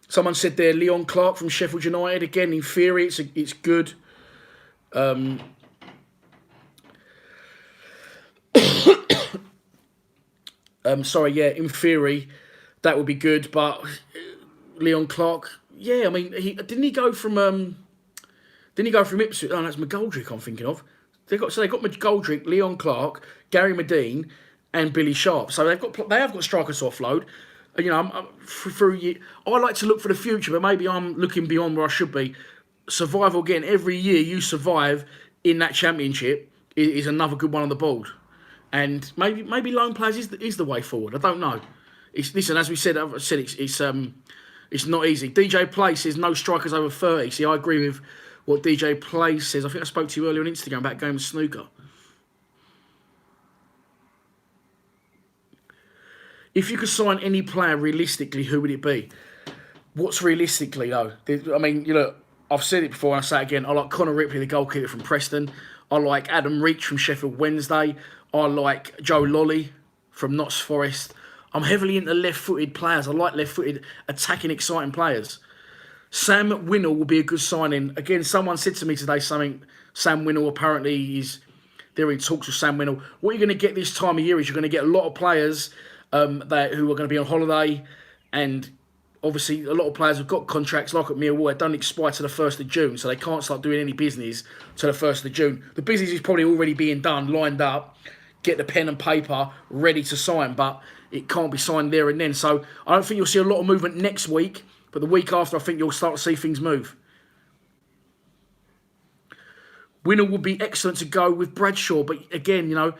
S1: Someone said there, Leon Clark from Sheffield United. Again, in theory, it's good. Sorry, yeah, in theory, that would be good, but Leon Clark, yeah, I mean, didn't he go from Ipswich? Oh, that's McGoldrick I'm thinking of. They got McGoldrick, Leon Clark, Gary Medine, and Billy Sharp. So they have got strikers to offload. And, you know, I like to look for the future, but maybe I'm looking beyond where I should be. Survival again. Every year you survive in that championship is another good one on the board. And maybe loan players is the way forward. I don't know. Listen, as we said, it's not easy. DJ Play says no strikers over 30. See, I agree with what DJ Play says. I think I spoke to you earlier on Instagram about going with snooker. If you could sign any player realistically, who would it be? What's realistically though? I mean, you know, I've said it before and I say it again. I like Connor Ripley, the goalkeeper from Preston. I like Adam Reach from Sheffield Wednesday. I like Joe Lolly from Notts Forest. I'm heavily into left-footed players. I like left-footed, attacking, exciting players. Sam Winnall will be a good signing. Again, someone said to me today something. Sam Winnall apparently is there in talks with Sam Winnall. What you're going to get this time of year is you're going to get a lot of players who are going to be on holiday, and obviously a lot of players have got contracts like at Millwall that don't expire to the 1st of June, so they can't start doing any business to the 1st of June. The business is probably already being done, lined up, get the pen and paper ready to sign, but it can't be signed there and then. So I don't think you'll see a lot of movement next week, but the week after I think you'll start to see things move. Winner would be excellent to go with Bradshaw, but again, you know,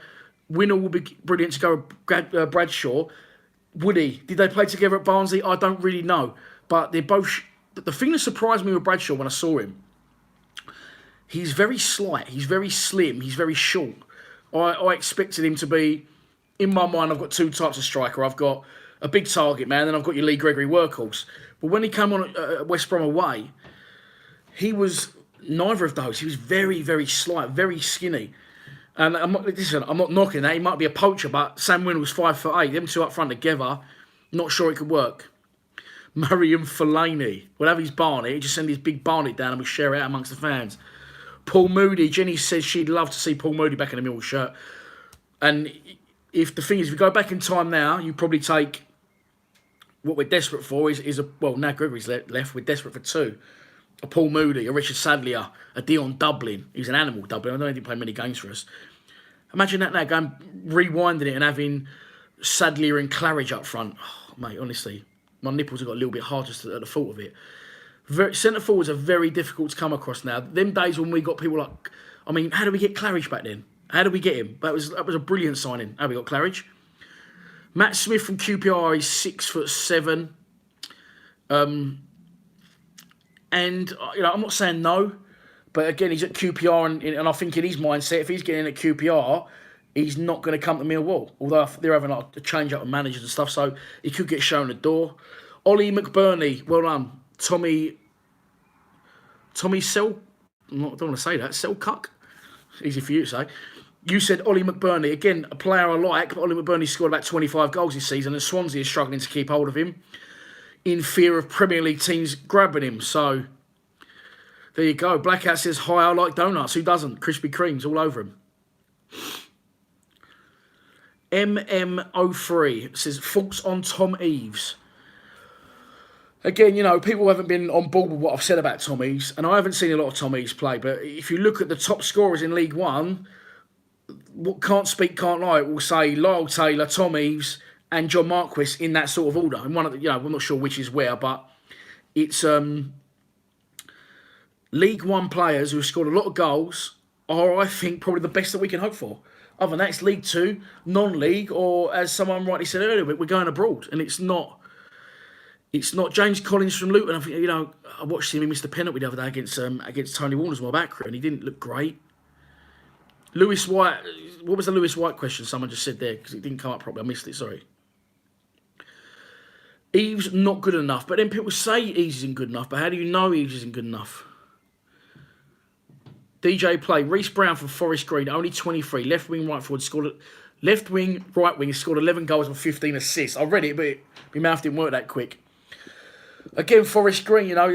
S1: Winner would be brilliant to go with Bradshaw. Would he? Did they play together at Barnsley? I don't really know. But they're both... The thing that surprised me with Bradshaw when I saw him, he's very slight, he's very slim, he's very short. I expected him to be... In my mind, I've got two types of striker. I've got a big target man, and I've got your Lee Gregory workhorse. But when he came on at West Brom away, he was neither of those. He was very, very slight, very skinny. And I'm not knocking that. He might be a poacher, but Sam Winnall was 5'8". Them two up front together, not sure it could work. Mariam Fellaini. We'll have his Barnet. Just send his big Barnet down and we'll share it out amongst the fans. Paul Moody. Jenny says she'd love to see Paul Moody back in the Millwall shirt. And if the thing is, if we go back in time now, you probably take... What we're desperate for is a... Well, now Gregory's left. We're desperate for two. A Paul Moody, a Richard Sadlier, a Dion Dublin. He was an animal, Dublin. I don't think he played many games for us. Imagine that now, going rewinding it and having Sadlier and Claridge up front. Oh, mate, honestly, my nipples have got a little bit hard just at the thought of it. Centre forwards are very difficult to come across now. Them days when we got people like... I mean, how did we get Claridge back then? How did we get him? That was a brilliant signing. How we got Claridge? Matt Smith from QPR is 6'7". And, you know, I'm not saying no, but again, he's at QPR, and I think in his mindset, if he's getting in at QPR, he's not going to come to Millwall. Although they're having like a change up of managers and stuff, so he could get shown the door. Ollie McBurney, well done. Tommy Sel, I don't want to say that, Selcuck. Easy for you to say. You said Ollie McBurney. Again, a player I like, but Ollie McBurney scored about 25 goals this season, and Swansea is struggling to keep hold of him in fear of Premier League teams grabbing him. So, there you go. Blackout says, hi, I like donuts. Who doesn't? Krispy Kreme's all over him. MM03 says, thoughts on Tom Eaves. Again, you know, people haven't been on board with what I've said about Tom Eaves, and I haven't seen a lot of Tom Eaves play, but if you look at the top scorers in League One, what can't speak, can't lie, it will say Lyle Taylor, Tom Eaves, and John Marquis in that sort of order. And one of the, you know, I'm not sure which is where, but it's League One players who have scored a lot of goals are, I think, probably the best that we can hope for. Other than that, it's League Two, non-league, or as someone rightly said earlier, we're going abroad, and it's not James Collins from Luton. I think, you know, I watched him. He missed a penalty the other day against Tony Warner's my back, and he didn't look great. Lewis White. What was the Lewis White question? Someone just said there because it didn't come up properly. I missed it. Sorry. Eaves not good enough, but then people say Eaves isn't good enough. But how do you know Eaves isn't good enough? DJ Play. Reece Brown from Forest Green, only 23. Left wing, right forward, scored. Left wing, right wing, scored 11 goals and 15 assists. I read it, but my mouth didn't work that quick. Again, Forest Green, you know,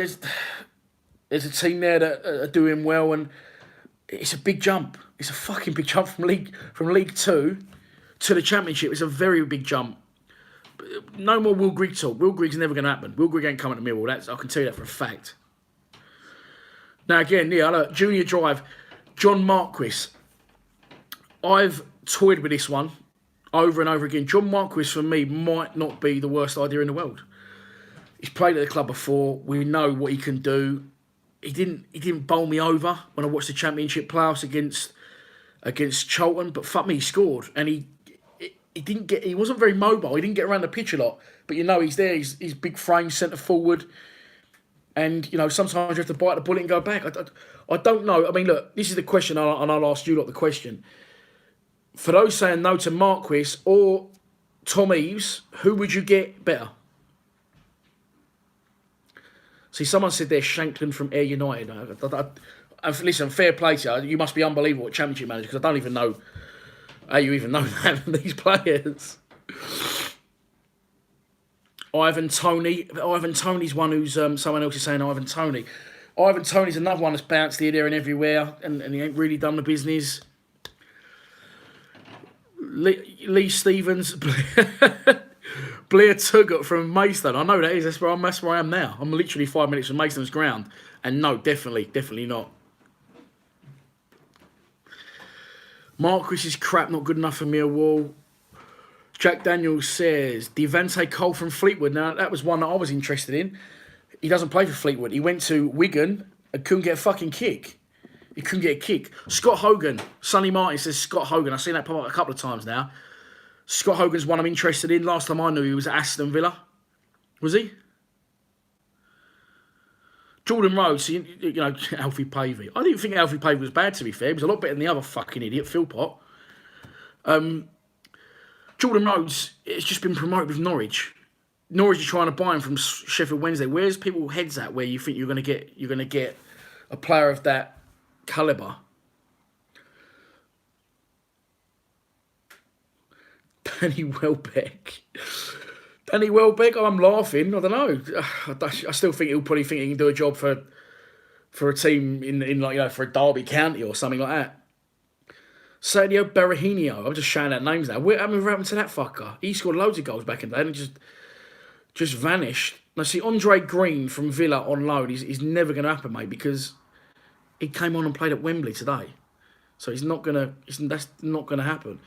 S1: there's a team there that are doing well, and it's a big jump. It's a fucking big jump from League Two to the Championship. It's a very big jump. No more Will Grigg talk. Will Grigg's never going to happen. Will Grigg ain't coming to Millwall. I can tell you that for a fact. Now, again, yeah, look, Junior Drive, John Marquis. I've toyed with this one over and over again. John Marquis, for me, might not be the worst idea in the world. He's played at the club before. We know what he can do. He didn't bowl me over when I watched the Championship playoffs against Charlton, but fuck me, he scored. And he wasn't very mobile. He didn't get around the pitch a lot. But you know, he's there. He's big frame, centre forward. And, you know, sometimes you have to bite the bullet and go back. I don't know. I mean, look, this is the question, and I'll ask you lot the question. For those saying no to Marquis or Tom Eves, who would you get better? See, someone said they're Shankland from Ayr United. Listen, fair play to you. You must be unbelievable at Championship manager because I don't even know how you even know that these players. Ivan Toney. Ivan Toney's one who's someone else is saying Ivan Toney. Ivan Toney's another one that's bounced here, there, and everywhere, and he ain't really done the business. Lee Stevens, Blair Tuggett from Maidstone. I know that is. That's where I am now. I'm literally 5 minutes from Maidstone's ground, and no, definitely not. Marquis is crap, not good enough for Millwall. Jack Daniels says Devante Cole from Fleetwood. Now that was one that I was interested in. He doesn't play for Fleetwood. He went to Wigan and couldn't get a fucking kick. He couldn't get a kick. Scott Hogan. Sonny Martin says Scott Hogan. I've seen that pop up a couple of times now. Scott Hogan's one I'm interested in. Last time I knew he was at Aston Villa. Was he? Jordan Rhodes, you know, Alfie Pavey. I didn't think Alfie Pavey was bad, to be fair. He was a lot better than the other fucking idiot, Philpott. Jordan Rhodes has just been promoted with Norwich. Norwich are trying to buy him from Sheffield Wednesday. Where's people's heads at where you think you're going to get a player of that calibre? Danny Welbeck. Danny Welbeck, I'm laughing. I don't know. I still think he'll probably think he can do a job for a team in like, you know, for a Derby County or something like that. Sadio Berahino. I'm just shouting out names now. What happened to that fucker? He scored loads of goals back in the day and just vanished. Now see, Andre Green from Villa on loan is never going to happen, mate, because he came on and played at Wembley today. So that's not going to happen.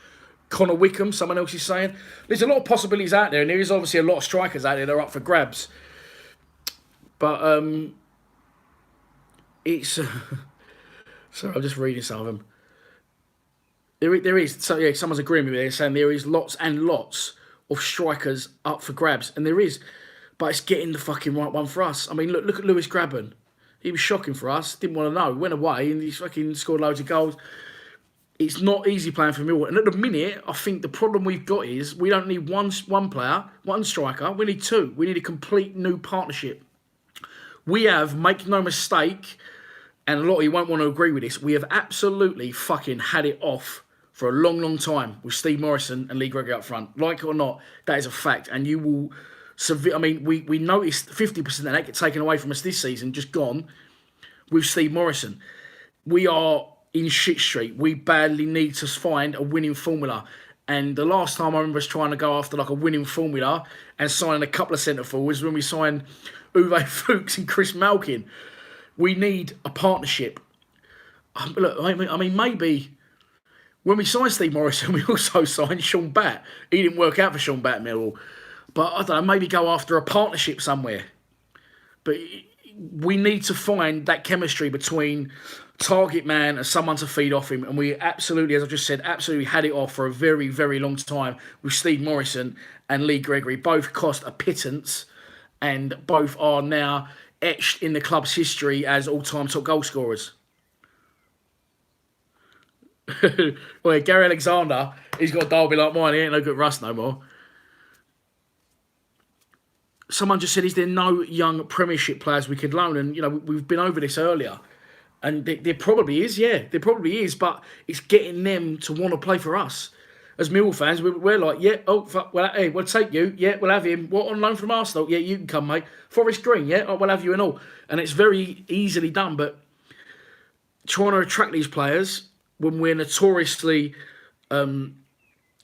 S1: Connor Wickham, someone else is saying. There's a lot of possibilities out there, and there is obviously a lot of strikers out there that are up for grabs. But it's... sorry, I'm just reading some of them. There is, so yeah, someone's agreeing with me. They're saying there is lots and lots of strikers up for grabs, and there is, but it's getting the fucking right one for us. I mean, look at Lewis Grabban. He was shocking for us. Didn't want to know. Went away and he fucking scored loads of goals. It's not easy playing for Millwall. And at the minute, I think the problem we've got is we don't need one player, one striker. We need two. We need a complete new partnership. We have, make no mistake, and a lot of you won't want to agree with this, we have absolutely fucking had it off for a long, long time with Steve Morrison and Lee Gregory up front. Like it or not, that is a fact. And you will... I mean, we noticed 50% of that get taken away from us this season, just gone, with Steve Morrison. We are in shit street. We badly need to find a winning formula. And the last time I remember us trying to go after like a winning formula and signing a couple of centre forwards when we signed Uwe Fuchs and Chris Malkin. We need a partnership. Look, I mean, maybe when we signed Steve Morrison, we also signed Sean Batt. He didn't work out for Sean Batt Millwall. But I don't know, maybe go after a partnership somewhere. But we need to find that chemistry between target man and someone to feed off him. And we absolutely, as I just said, absolutely had it off for a very, very long time with Steve Morrison and Lee Gregory. Both cost a pittance and both are now etched in the club's history as all-time top goal scorers. Well, Gary Alexander, he's got a derby like mine. He ain't no good Russ no more. Someone just said, is there no young Premiership players we could loan? And, you know, we've been over this earlier. And there probably is, yeah. There probably is, but it's getting them to want to play for us. As Millwall fans, we're like, yeah, oh, fuck, well, hey, we'll take you. Yeah, we'll have him. What, on loan from Arsenal? Yeah, you can come, mate. Forest Green, yeah, oh, we'll have you and all. And it's very easily done, but trying to attract these players when we're notoriously...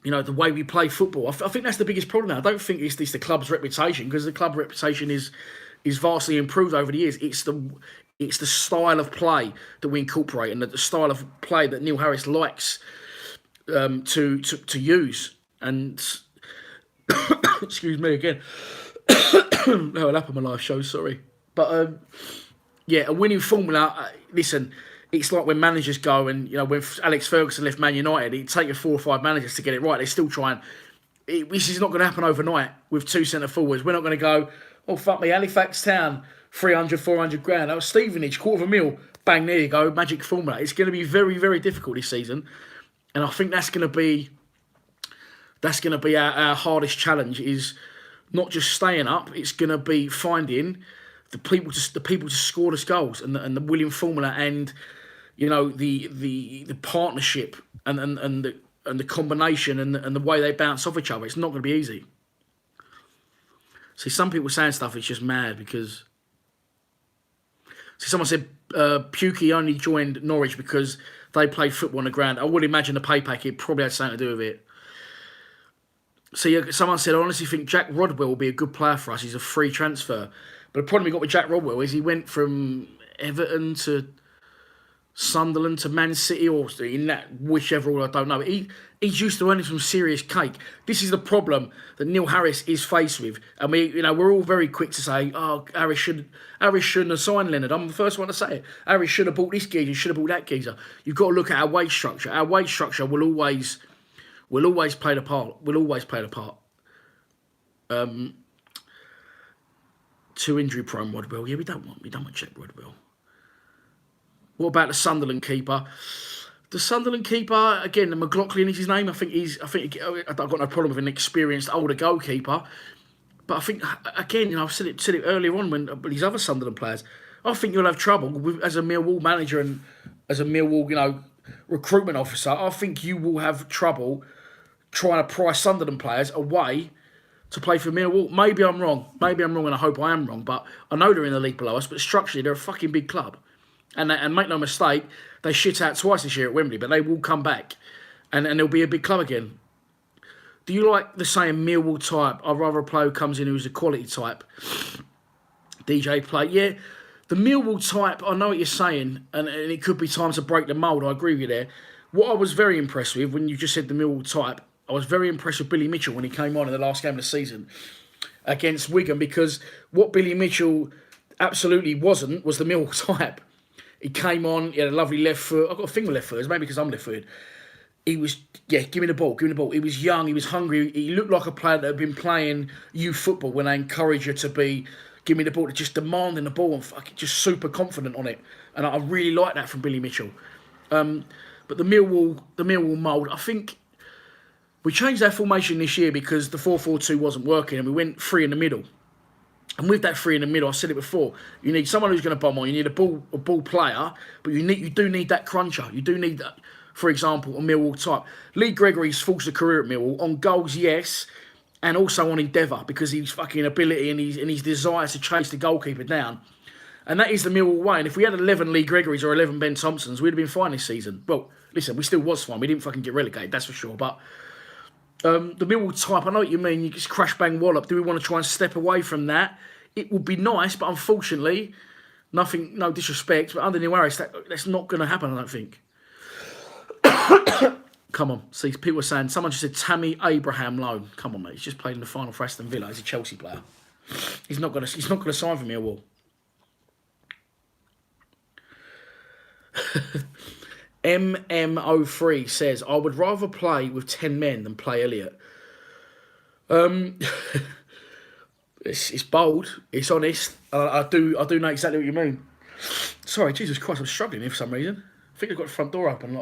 S1: you know, the way we play football. I think that's the biggest problem now. I don't think it's the club's reputation, because the club reputation is vastly improved over the years. It's the style of play that we incorporate and the style of play that Neil Harris likes to use. And excuse me again. No, it'll happen on my live show, sorry. But yeah, a winning formula. Listen, it's like when managers go and, you know, when Alex Ferguson left Man United, it'd take you 4 or 5 managers to get it right. They're still trying. This is not going to happen overnight with 2 centre forwards. We're not going to go, oh, fuck me, Halifax Town, 300, 400 grand. Oh, Stevenage, $250,000. Bang, there you go, magic formula. It's going to be very, very difficult this season. And I think that's going to be That's going to be our hardest challenge. Is not just staying up. It's going to be finding the people to score us goals and the winning formula and the partnership and the combination and the way they bounce off each other. It's not going to be easy. See, some people saying stuff it's just mad because. See, someone said Pukey only joined Norwich because they played football on the ground. I would imagine the pay packet probably had something to do with it. See, someone said, I honestly think Jack Rodwell will be a good player for us. He's a free transfer. But the problem we got with Jack Rodwell is he went from Everton to Sunderland to Man City, or in that whichever order, I don't know. He's used to earning some serious cake. This is the problem that Neil Harris is faced with. And we're all very quick to say, oh, Harris shouldn't have signed Leonard. I'm the first one to say it. Harris should have bought this geezer, should have bought that geezer. You've got to look at our wage structure. Our wage structure will always play the part. Will always play the part. Too injury prone Rodwell. Yeah, we don't want Jack Rodwell. What about the Sunderland keeper? The Sunderland keeper, again, the McLaughlin is his name. I've got no problem with an experienced older goalkeeper. But I think, again, I've said it earlier on when these other Sunderland players, I think you'll have trouble as a Millwall manager and as a Millwall, recruitment officer. I think you will have trouble trying to price Sunderland players away to play for Millwall. Maybe I'm wrong, and I hope I am wrong. But I know they're in the league below us, but structurally they're a fucking big club. And make no mistake, they shit out twice this year at Wembley, but they will come back. And they'll be a big club again. Do you like the saying Millwall type? I'd rather a player who comes in who's a quality type. DJ play. Yeah, the Millwall type, I know what you're saying, and it could be time to break the mould. I agree with you there. What I was very impressed with, when you just said the Millwall type, I was very impressed with Billy Mitchell when he came on in the last game of the season against Wigan, because what Billy Mitchell absolutely wasn't was the Millwall type. He came on, he had a lovely left foot. I've got a thing with left footers, maybe because I'm left-footed. He was, give me the ball. He was young, he was hungry. He looked like a player that had been playing youth football when they encourage you to be, give me the ball, just demanding the ball and fucking just super confident on it. And I really like that from Billy Mitchell. But the Millwall mould, I think we changed our formation this year because the 4-4-2 wasn't working and we went 3 in the middle. And with that 3 in the middle, I said it before, you need someone who's going to bomb on. You need a ball player, but you do need that cruncher. You do need that, for example, a Millwall type. Lee Gregory's forced a career at Millwall on goals, yes, and also on endeavour because his fucking ability and his desire to chase the goalkeeper down. And that is the Millwall way. And if we had 11 Lee Gregorys or 11 Ben Thompsons, we'd have been fine this season. Well, listen, we still was fine. We didn't fucking get relegated, that's for sure. But the Millwall type, I know what you mean. You just crash bang wallop. Do we want to try and step away from that? It would be nice, but unfortunately, no disrespect, but under Neil Harris, that's not going to happen, I don't think. Come on. See, people are saying, someone just said Tammy Abraham loan. Come on, mate. He's just played in the final for Aston Villa. He's a Chelsea player. He's not going to sign for Millwall. MM03 says, I would rather play with 10 men than play Elliot. It's bold. It's honest. I do know exactly what you mean. Sorry, Jesus Christ, I'm struggling here for some reason. I think I've got the front door open.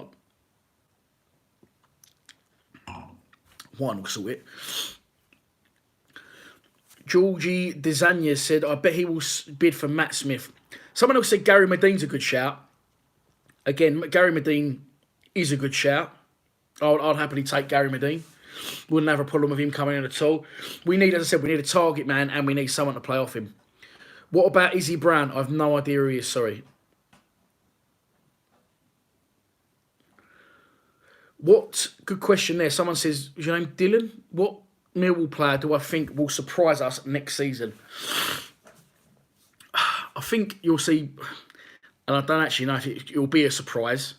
S1: Wine will sort it. Georgie Desagna said, I bet he will bid for Matt Smith. Someone else said Gary Medine's a good shout. Again, Gary Medine is a good shout. I'd happily take Gary Medine. Wouldn't have a problem with him coming in at all. We need, as I said, we need a target man and we need someone to play off him. What about Izzy Brown? I have no idea who he is, sorry. What, good question there. Someone says, is your name Dylan? What Millwall player do I think will surprise us next season? I think you'll see, and I don't actually know if it will be a surprise,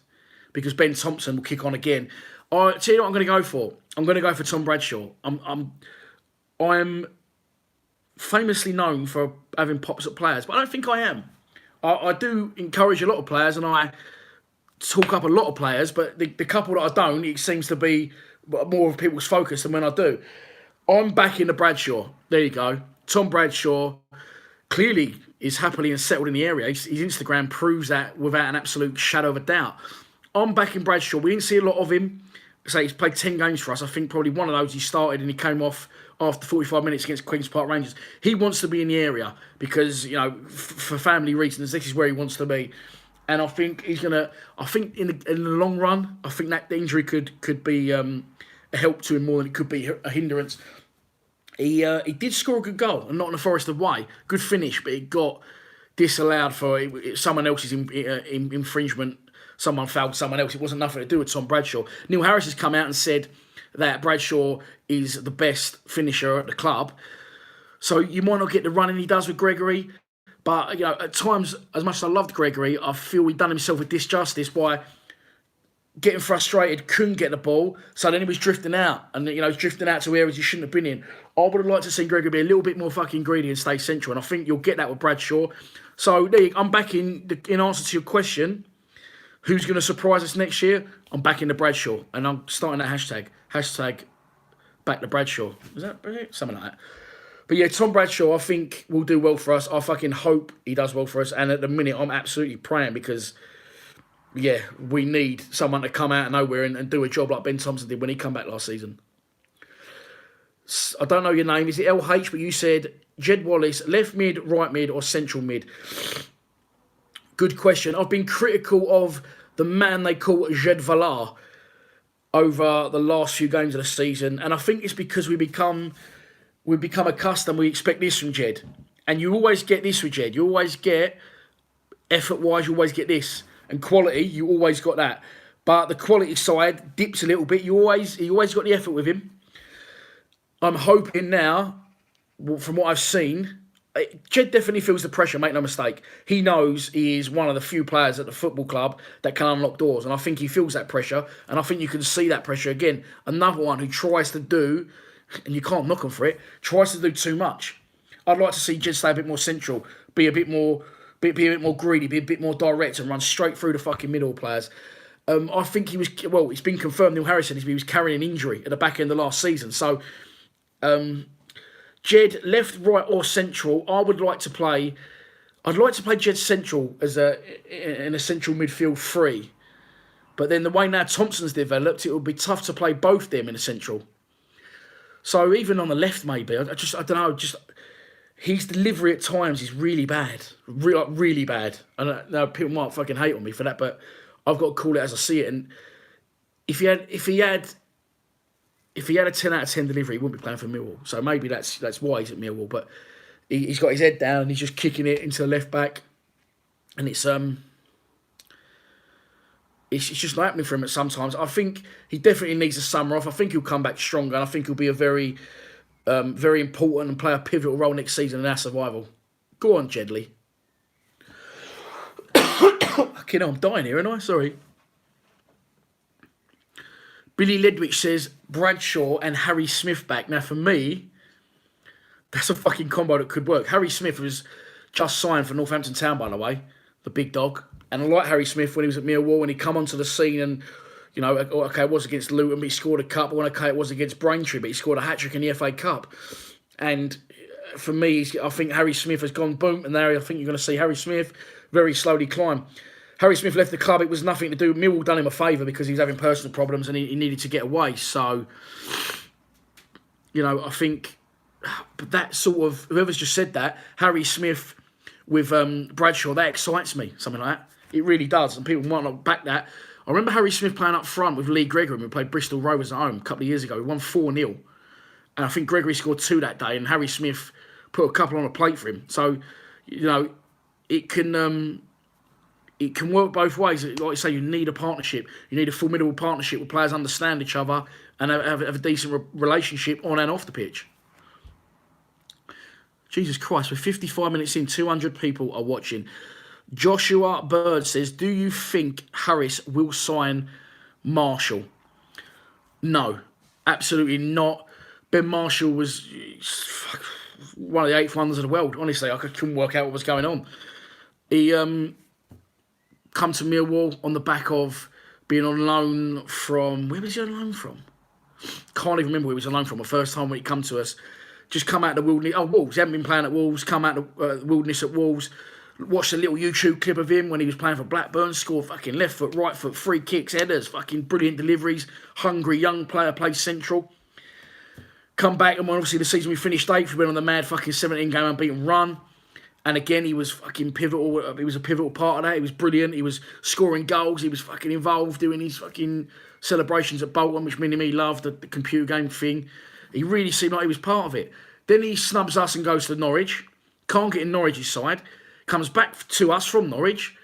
S1: because Ben Thompson will kick on again. I tell you what I'm going to go for. I'm going to go for Tom Bradshaw. I'm famously known for having pops at players, but I don't think I am. I do encourage a lot of players, and I talk up a lot of players, but the couple that I don't, it seems to be more of people's focus than when I do. I'm backing the Bradshaw. There you go. Tom Bradshaw clearly is happily and settled in the area. His Instagram proves that without an absolute shadow of a doubt. I'm backing Bradshaw. We didn't see a lot of him say he's played 10 games for us. I think probably one of those he started and he came off after 45 minutes against Queen's Park Rangers. He wants to be in the area because, you know, for family reasons, this is where he wants to be. And I think he's going to, I think in the long run, I think that the injury could be a help to him more than it could be a hindrance. He did score a good goal, and not in the Forest way. Good finish, but it got disallowed for someone else's infringement. Someone fouled someone else. It wasn't nothing to do with Tom Bradshaw. Neil Harris has come out and said that Bradshaw is the best finisher at the club. So you might not get the running he does with Gregory. But, you know, at times, as much as I loved Gregory, I feel he'd done himself a disjustice by getting frustrated, couldn't get the ball, so then he was drifting out. And, you know, drifting out to areas he shouldn't have been in. I would have liked to see Gregory be a little bit more fucking greedy and stay central. And I think you'll get that with Bradshaw. So, I'm back in answer to your question. Who's going to surprise us next year? I'm back in the Bradshaw. And I'm starting that hashtag. Hashtag back to Bradshaw. Is that something like that? But yeah, Tom Bradshaw, I think, will do well for us. I fucking hope he does well for us. And at the minute, I'm absolutely praying because, yeah, we need someone to come out of nowhere and do a job like Ben Thompson did when he came back last season. I don't know your name. Is it LH? But you said Jed Wallace, left mid, right mid, or central mid? Good question. I've been critical of the man they call Jed Valar over the last few games of the season. And I think it's because we become accustomed, we expect this from Jed. And you always get this with Jed. You always get, effort-wise, you always get this. And quality, you always got that. But the quality side dips a little bit. You always got the effort with him. I'm hoping now, from what I've seen, Jed definitely feels the pressure, make no mistake. He knows he is one of the few players at the football club that can unlock doors. And I think he feels that pressure. And I think you can see that pressure again. Another one who tries to do, and you can't knock him for it, tries to do too much. I'd like to see Jed stay a bit more central, be a bit more greedy, be a bit more direct and run straight through the fucking middle players. I think he was, well, it's been confirmed, Neil Harris said he was carrying an injury at the back end of last season. So, Jed, left, right or central, I'd like to play Jed central as in a central midfield three. But then the way now Thompson's developed, it would be tough to play both them in a central. So even on the left, maybe, I don't know, his delivery at times is really bad. Really bad. And now people might fucking hate on me for that, but I've got to call it as I see it. And if he had a 10 out of 10 delivery, he wouldn't be playing for Millwall. So maybe that's why he's at Millwall. But he's got his head down and he's just kicking it into the left back. And it's just not happening for him at sometimes. I think he definitely needs a summer off. I think he'll come back stronger. And I think he'll be a very important and play a pivotal role next season in our survival. Go on, Jedley. Fucking hell, I'm dying here, aren't I? Sorry. Billy Ledwich says Bradshaw and Harry Smith back. Now, for me, that's a fucking combo that could work. Harry Smith was just signed for Northampton Town, by the way, the big dog. And I like Harry Smith when he was at Millwall, when he come onto the scene and, you know, okay, it was against Luton, but he scored a cup. Okay, it was against Braintree, but he scored a hat-trick in the FA Cup. And for me, I think Harry Smith has gone boom, and there I think you're going to see Harry Smith very slowly climb. Harry Smith left the club. It was nothing to do. Millwall done him a favour because he was having personal problems and he needed to get away. So, you know, I think that sort of, whoever's just said that, Harry Smith with Bradshaw, that excites me, something like that. It really does, and people might not back that. I remember Harry Smith playing up front with Lee Gregory when we played Bristol Rovers at home a couple of years ago. We won 4-0. And I think Gregory scored 2 that day, and Harry Smith put a couple on a plate for him. So, you know, it can work both ways. Like I say, you need a partnership. You need a formidable partnership where players understand each other and have a decent relationship on and off the pitch. Jesus Christ, we're 55 minutes in, 200 people are watching. Joshua Bird says, do you think Harris will sign Marshall? No, absolutely not. Ben Marshall was one of the 8th wonders of the world. Honestly, I couldn't work out what was going on. He come to Millwall on the back of being on loan from... Where was he on loan from? Can't even remember where he was on loan from. The first time when he come to us. Just come out of the wilderness. Oh, Wolves. He hadn't been playing at Wolves. Come out of the wilderness at Wolves. Watched a little YouTube clip of him when he was playing for Blackburn. Scored fucking left foot, right foot, free kicks, headers, fucking brilliant deliveries. Hungry young player, plays central. Come back, and obviously the season we finished 8th, we went on the mad fucking 17-game unbeaten run. And again, he was fucking pivotal. He was a pivotal part of that. He was brilliant. He was scoring goals. He was fucking involved doing his fucking celebrations at Bolton, which Mini-Me loved, the computer game thing. He really seemed like he was part of it. Then he snubs us and goes to Norwich. Can't get in Norwich's side. Comes back to us from Norwich.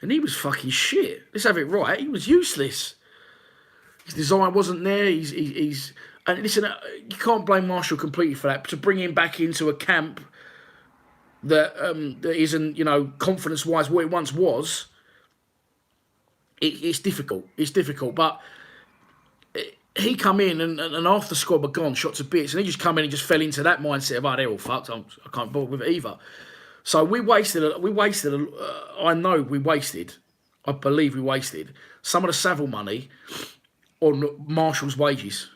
S1: And he was fucking shit. Let's have it right. He was useless. His design wasn't there. He's and listen, you can't blame Marshall completely for that. To bring him back into a camp that isn't, you know, confidence-wise what it once was, it's difficult. It's difficult. But he come in and half the squad were gone, shot to bits, and he just come in and just fell into that mindset of, oh, they're all fucked. I can't bother with it either. So I believe we wasted some of the Savile money on Marshall's wages.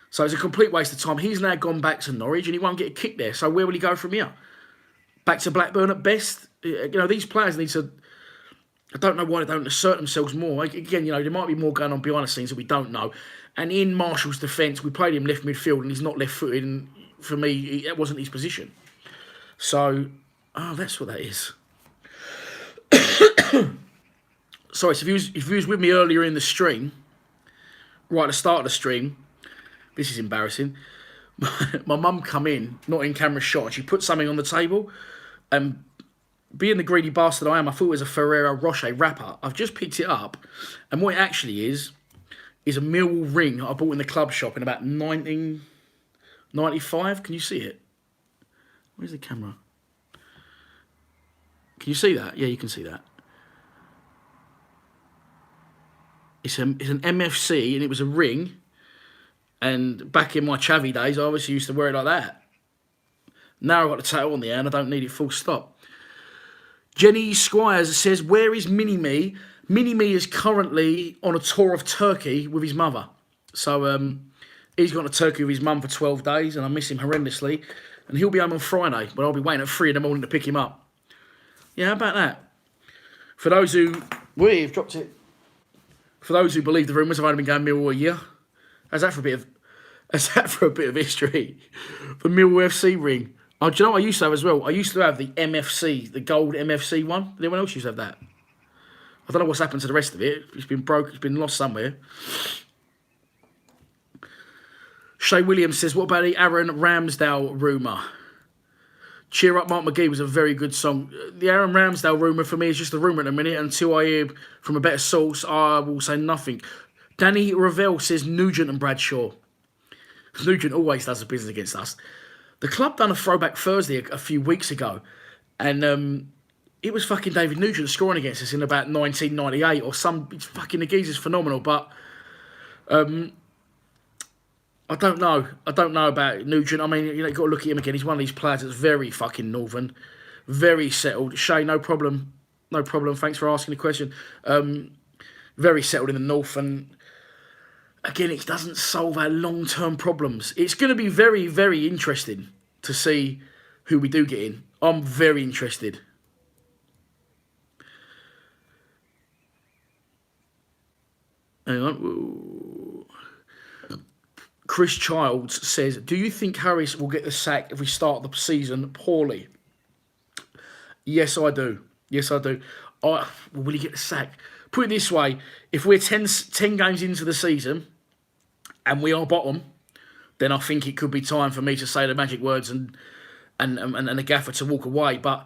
S1: So it's a complete waste of time. He's now gone back to Norwich and he won't get a kick there. So where will he go from here? Back to Blackburn at best? You know, these players need to... I don't know why they don't assert themselves more. Again, you know, there might be more going on behind the scenes that we don't know. And in Marshall's defence, we played him left midfield and he's not left-footed. And for me, that wasn't his position. So, that's what that is. Sorry, so if you was with me earlier in the stream, right at the start of the stream, this is embarrassing. My mum come in, not in camera shot, and she put something on the table. And being the greedy bastard I am, I thought it was a Ferrero Rocher wrapper. I've just picked it up, and what it actually is a Millwall ring I bought in the club shop in about 1995. Can you see it? Where's the camera? Can you see that? Yeah, you can see that. It's an MFC, and it was a ring. And back in my chavvy days, I obviously used to wear it like that. Now I've got the tattoo on the hand, I don't need it full stop. Jenny Squires says, where is Mini-Me? Mini-Me is currently on a tour of Turkey with his mother. So he's gone to Turkey with his mum for 12 days, and I miss him horrendously. And he'll be home on Friday, but I'll be waiting at 3 in the morning to pick him up. Yeah, how about that? For those who... We've dropped it. For those who believe the rumours, I've only been going Millwall a year. How's that for a bit of history? The Millwall FC ring. Oh, do you know what I used to have as well? I used to have the MFC, the gold MFC one. Did anyone else used to have that? I don't know what's happened to the rest of it. It's been broke. It's been lost somewhere. Shay Williams says, what about the Aaron Ramsdale rumour? Cheer Up Mark McGee was a very good song. The Aaron Ramsdale rumour for me is just a rumour at the minute. Until I hear from a better source, I will say nothing. Danny Ravel says Nugent and Bradshaw. Nugent always does the business against us. The club done a throwback Thursday a few weeks ago. And it was fucking David Nugent scoring against us in about 1998 or some... Fucking the geezer's phenomenal. But I don't know. I don't know about Nugent. I mean, you know, you've got to look at him again. He's one of these players that's very fucking northern. Very settled. Shay, no problem. No problem. Thanks for asking the question. Very settled in the north. And again, it doesn't solve our long-term problems. It's going to be very, very interesting to see who we do get in. I'm very interested. Hang on. Chris Childs says, do you think Harris will get the sack if we start the season poorly? Yes, I do. Yes, I do. Will he get the sack? Put it this way, if we're 10 games into the season and we are bottom, then I think it could be time for me to say the magic words and the gaffer to walk away. But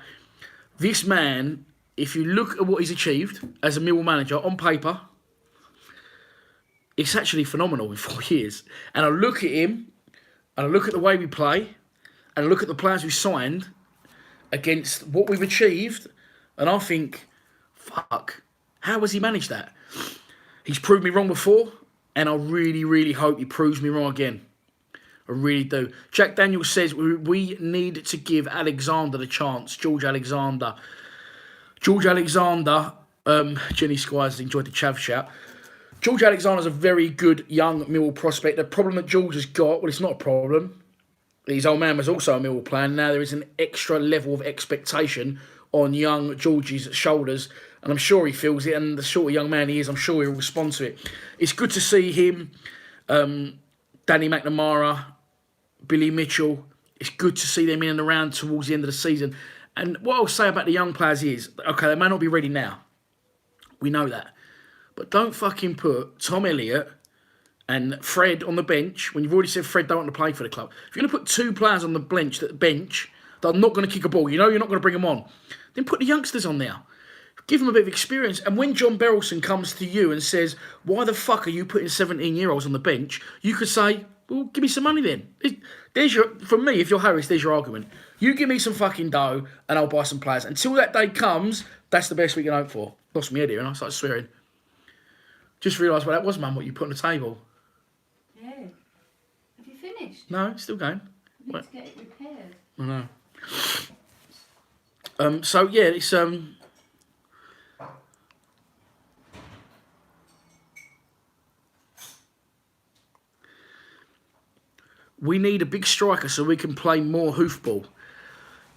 S1: this man, if you look at what he's achieved as a Millwall manager on paper, it's actually phenomenal in 4 years. And I look at him, and I look at the way we play, and I look at the players we signed against what we've achieved, and I think, fuck, how has he managed that? He's proved me wrong before, and I really, really hope he proves me wrong again. I really do. Jack Daniels says, we need to give Alexander the chance. George Alexander. Jenny Squires enjoyed the chav shout. George Alexander's a very good young Millwall prospect. The problem that George has got, well, it's not a problem. His old man was also a Millwall player. Now there is an extra level of expectation on young Georgie's shoulders, and I'm sure he feels it, and the sort of young man he is, I'm sure he'll respond to it. It's good to see him, Danny McNamara, Billy Mitchell. It's good to see them in and around towards the end of the season. And what I'll say about the young players is, okay, they may not be ready now. We know that. But don't fucking put Tom Elliott and Fred on the bench when you've already said Fred don't want to play for the club. If you're going to put two players on the bench that are not going to kick a ball, you know you're not going to bring them on, then put the youngsters on there. Give them a bit of experience. And when John Berylson comes to you and says, why the fuck are you putting 17-year-olds on the bench? You could say, well, give me some money then. For me, if you're Harris, there's your argument. You give me some fucking dough and I'll buy some players. Until that day comes, that's the best we can hope for. Lost my head here and I started swearing. Just realised what that was, Mum, what you put on the table.
S2: Yeah. Have you finished?
S1: No, it's still going.
S2: I need to get it repaired.
S1: I know. So, yeah, it's... We need a big striker so we can play more hoofball.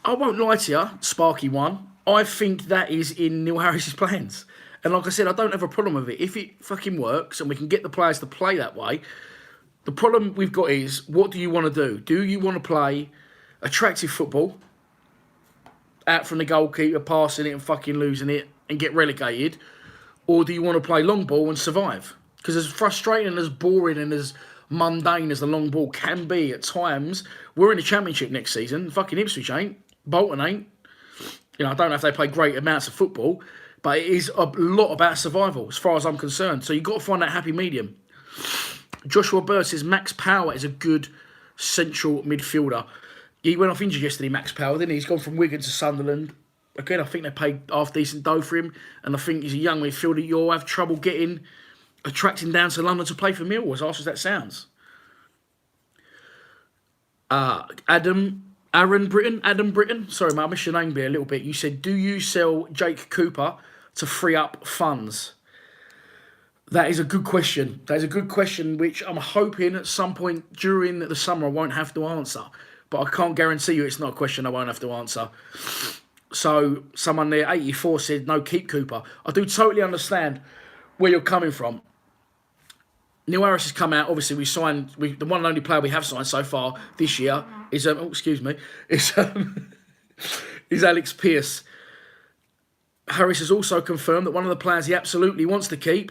S1: I won't lie to you, Sparky one. I think that is in Neil Harris's plans. And like I said, I don't have a problem with it. If it fucking works and we can get the players to play that way, the problem we've got is, what do you want to do? Do you want to play attractive football, out from the goalkeeper, passing it and fucking losing it and get relegated? Or do you want to play long ball and survive? Because as frustrating and as boring and as mundane as the long ball can be at times, we're in the Championship next season. Fucking Ipswich ain't. Bolton ain't. You know, I don't know if they play great amounts of football, but it is a lot about survival as far as I'm concerned. So you've got to find that happy medium. Joshua Bird says Max Power is a good central midfielder. He went off injured yesterday, Max Power, didn't he? He's gone from Wigan to Sunderland. Again, I think they paid half-decent dough for him, and I think he's a young midfielder you'll have trouble attracting down to London to play for Millwall, as harsh as that sounds. Adam Britton. Sorry, mate, I missed your name there a little bit. You said, do you sell Jake Cooper to free up funds? That is a good question. That is a good question, which I'm hoping at some point during the summer I won't have to answer. But I can't guarantee you it's not a question I won't have to answer. So someone there, 84, said, no, keep Cooper. I do totally understand where you're coming from. Neil Harris has come out. Obviously, the one and only player we have signed so far this year is is Alex Pearce. Harris has also confirmed that one of the players he absolutely wants to keep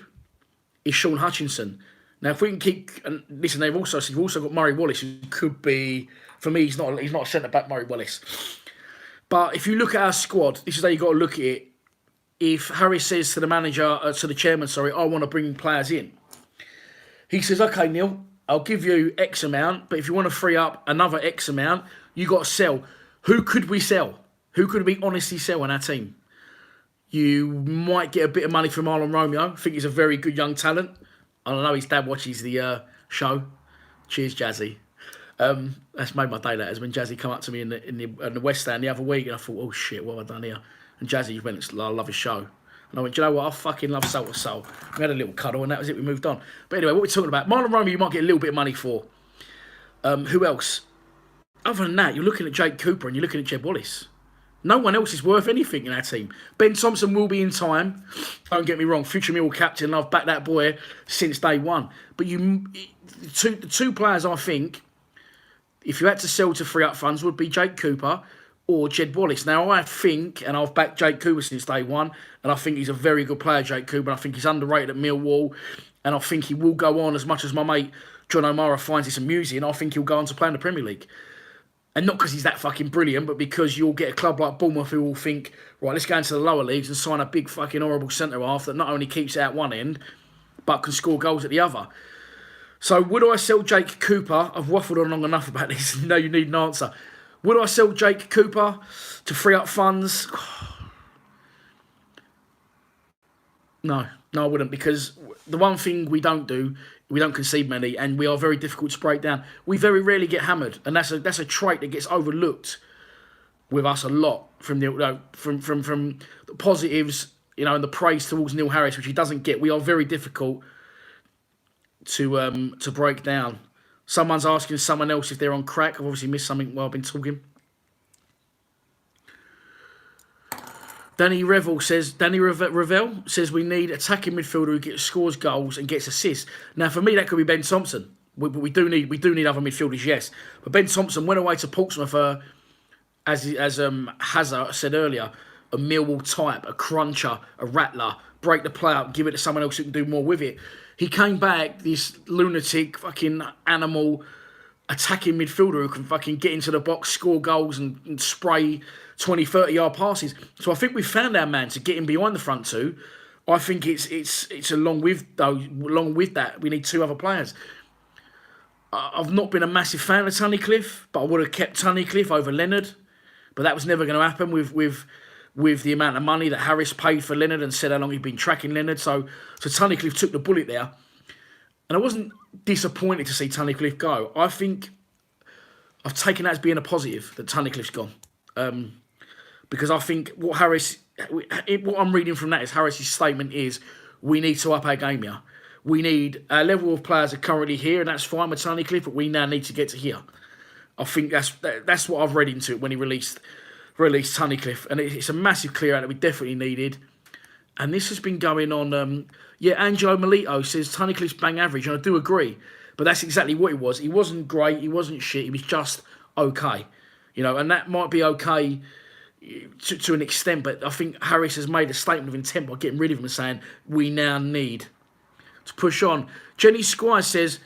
S1: is Sean Hutchinson. Now, if we can keep, and listen, you've also got Murray Wallace, who could be, for me, he's not a centre back, Murray Wallace. But if you look at our squad, this is how you got to look at it. If Harris says to the chairman, I want to bring players in. He says, okay, Neil, I'll give you X amount, but if you want to free up another X amount, you got to sell. Who could we sell? Who could we honestly sell on our team? You might get a bit of money from Marlon Romeo. I think he's a very good young talent. I don't know, his dad watches the show. Cheers, Jazzy. That's made my day, that is, when Jazzy come up to me in the West Stand the other week, and I thought, oh shit, what have I done here? And Jazzy went, I love his show. And I went, do you know what? I fucking love Soul to Soul. We had a little cuddle and that was it. We moved on. But anyway, what we're talking about, Marlon Romeo, you might get a little bit of money for. Who else? Other than that, you're looking at Jake Cooper and you're looking at Jed Wallace. No one else is worth anything in our team. Ben Thompson will be in time. Don't get me wrong, future Millwall captain. I've backed that boy since day one. But the two players I think, if you had to sell to free up funds, would be Jake Cooper or Jed Wallace. Now, I think, and I've backed Jake Cooper since day one, and I think he's a very good player, Jake Cooper. I think he's underrated at Millwall, and I think he will go on, as much as my mate John O'Mara finds this amusing, I think he'll go on to play in the Premier League. And not because he's that fucking brilliant, but because you'll get a club like Bournemouth who will think, right, let's go into the lower leagues and sign a big fucking horrible centre-half that not only keeps it at one end, but can score goals at the other. So would I sell Jake Cooper? I've waffled on long enough about this. No, you need an answer. Would I sell Jake Cooper to free up funds? No, I wouldn't, because the one thing we don't do, we don't concede many, and we are very difficult to break down. We very rarely get hammered, and that's a trait that gets overlooked with us a lot from the positives, and the praise towards Neil Harris, which he doesn't get. We are very difficult to break down. Someone's asking someone else if they're on crack. I've obviously missed something while I've been talking. Danny Revel says we need attacking midfielder who scores goals and gets assists. Now, for me, that could be Ben Thompson. We do need other midfielders, yes. But Ben Thompson went away to Portsmouth, as Hazard said earlier, a Millwall type, a cruncher, a rattler, break the play up, give it to someone else who can do more with it. He came back, this lunatic, fucking animal, attacking midfielder who can fucking get into the box, score goals and spray 20, 30-yard passes. So I think we found our man to get him behind the front two. I think it's along with that, we need two other players. I've not been a massive fan of Tunnicliffe, but I would have kept Tunnicliffe over Leonard. But that was never going to happen with the amount of money that Harris paid for Leonard and said how long he'd been tracking Leonard. So Tunnicliffe took the bullet there. And I wasn't disappointed to see Tunnicliffe go. I think I've taken that as being a positive that Tunnicliffe's gone. Because I think what I'm reading from that is Harris's statement is we need to up our game here. We need our level of players are currently here, and that's fine with Tunnicliffe, but we now need to get to here. I think that's what I've read into it when he released Tunnicliffe, and it's a massive clear out that we definitely needed. And this has been going on. Angelo Melito says Tunnicliffe's bang average, and I do agree, but that's exactly what he was. He wasn't great, he wasn't shit, he was just okay, and that might be okay to an extent. But I think Harris has made a statement of intent by getting rid of him and saying we now need to push on. Jenny Squire says,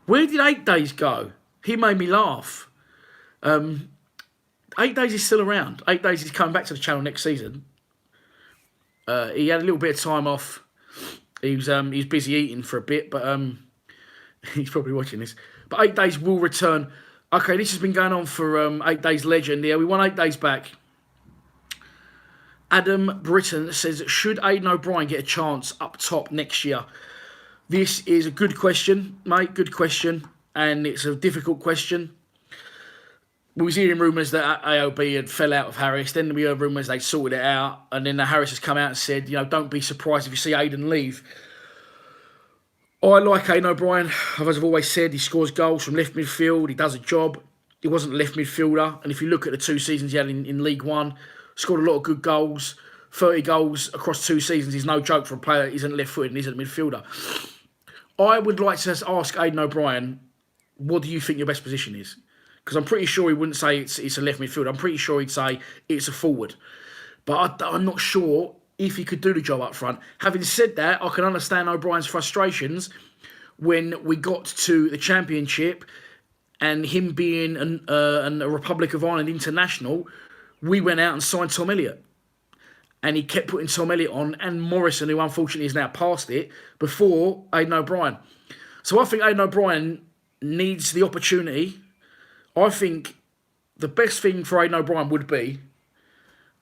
S1: where did 8 Days go? He made me laugh. 8 Days is still around. 8 Days is coming back to the channel next season. He had a little bit of time off. He was busy eating for a bit, but he's probably watching this. But 8 Days will return. Okay, this has been going on for 8 Days legend. Yeah, we won 8 Days back. Adam Britton says, should Aidan O'Brien get a chance up top next year? This is a good question, mate. Good question. And it's a difficult question. We was hearing rumours that AOB had fell out of Harris. Then we heard rumours they sorted it out. And then Harris has come out and said, don't be surprised if you see Aidan leave. I like Aidan O'Brien. As I've always said, he scores goals from left midfield. He does a job. He wasn't a left midfielder. And if you look at the 2 seasons he had in League One, scored a lot of good goals. 30 goals across 2 seasons is no joke for a player that isn't left-footed and isn't a midfielder. I would like to ask Aidan O'Brien, what do you think your best position is? Because I'm pretty sure he wouldn't say it's a left midfield. I'm pretty sure he'd say it's a forward. But I'm not sure if he could do the job up front. Having said that, I can understand O'Brien's frustrations when we got to the Championship and him being a Republic of Ireland international, we went out and signed Tom Elliott. And he kept putting Tom Elliott on and Morrison, who unfortunately is now past it, before Aidan O'Brien. So I think Aidan O'Brien needs the opportunity. I think the best thing for Aidan O'Brien would be,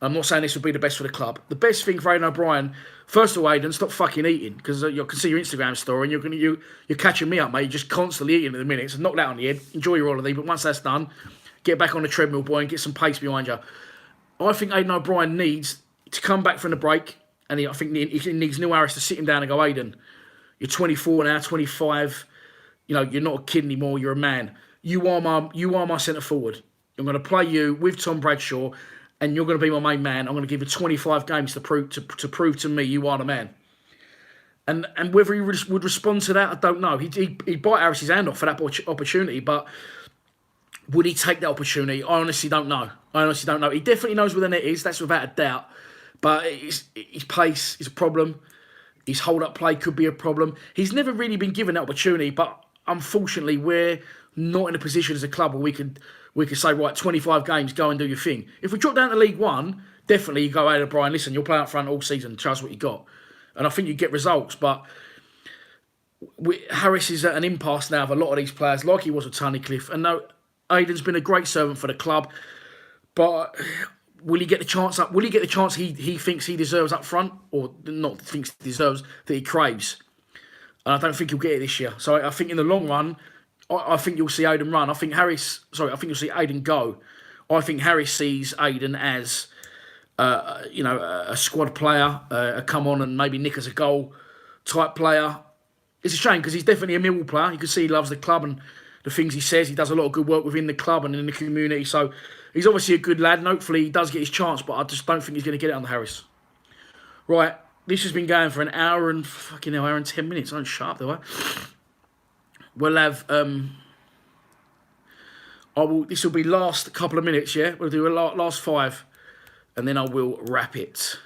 S1: I'm not saying this would be the best for the club, the best thing for Aidan O'Brien, first of all, Aidan, stop fucking eating, because I can see your Instagram story and you're catching me up, mate. You're just constantly eating at the minute, so knock that on the head, enjoy your holiday, but once that's done, get back on the treadmill, boy, and get some pace behind you. I think Aidan O'Brien needs to come back from the break, and I think he needs Neil Harris to sit him down and go, Aidan, you're 24 now, 25, you're not a kid anymore, you're a man. You are my centre forward. I'm going to play you with Tom Bradshaw, and you're going to be my main man. I'm going to give you 25 games to prove to me you are the man. And whether he would respond to that, I don't know. He'd bite Harris's hand off for that opportunity, but would he take that opportunity? I honestly don't know. He definitely knows where the net is. That's without a doubt. But his pace is a problem. His hold-up play could be a problem. He's never really been given that opportunity, but unfortunately, we're not in a position as a club where we could say, right, 25 games, go and do your thing. If we drop down to League One, definitely you go, hey, O'Brien, listen, you'll play up front all season, show us what you got. And I think you get results, but Harris is at an impasse now of a lot of these players, like he was with Tunnicliffe. And no, Aidan's been a great servant for the club, but will he get the chance up? Will he get the chance he thinks he deserves up front, or not thinks he deserves, that he craves? And I don't think he'll get it this year. So I think in the long run, I think you'll see Aidan run. I think you'll see Aidan go. I think Harris sees Aidan as, a squad player, a come on and maybe nick as a goal type player. It's a shame because he's definitely a Millwall player. You can see he loves the club and the things he says. He does a lot of good work within the club and in the community. So he's obviously a good lad, and hopefully he does get his chance. But I just don't think he's going to get it under Harris. Right, this has been going for an hour and fucking hour and 10 minutes. I don't shut up, do I? We'll have this will be last couple of minutes, yeah? We'll do a last 5, and then I will wrap it.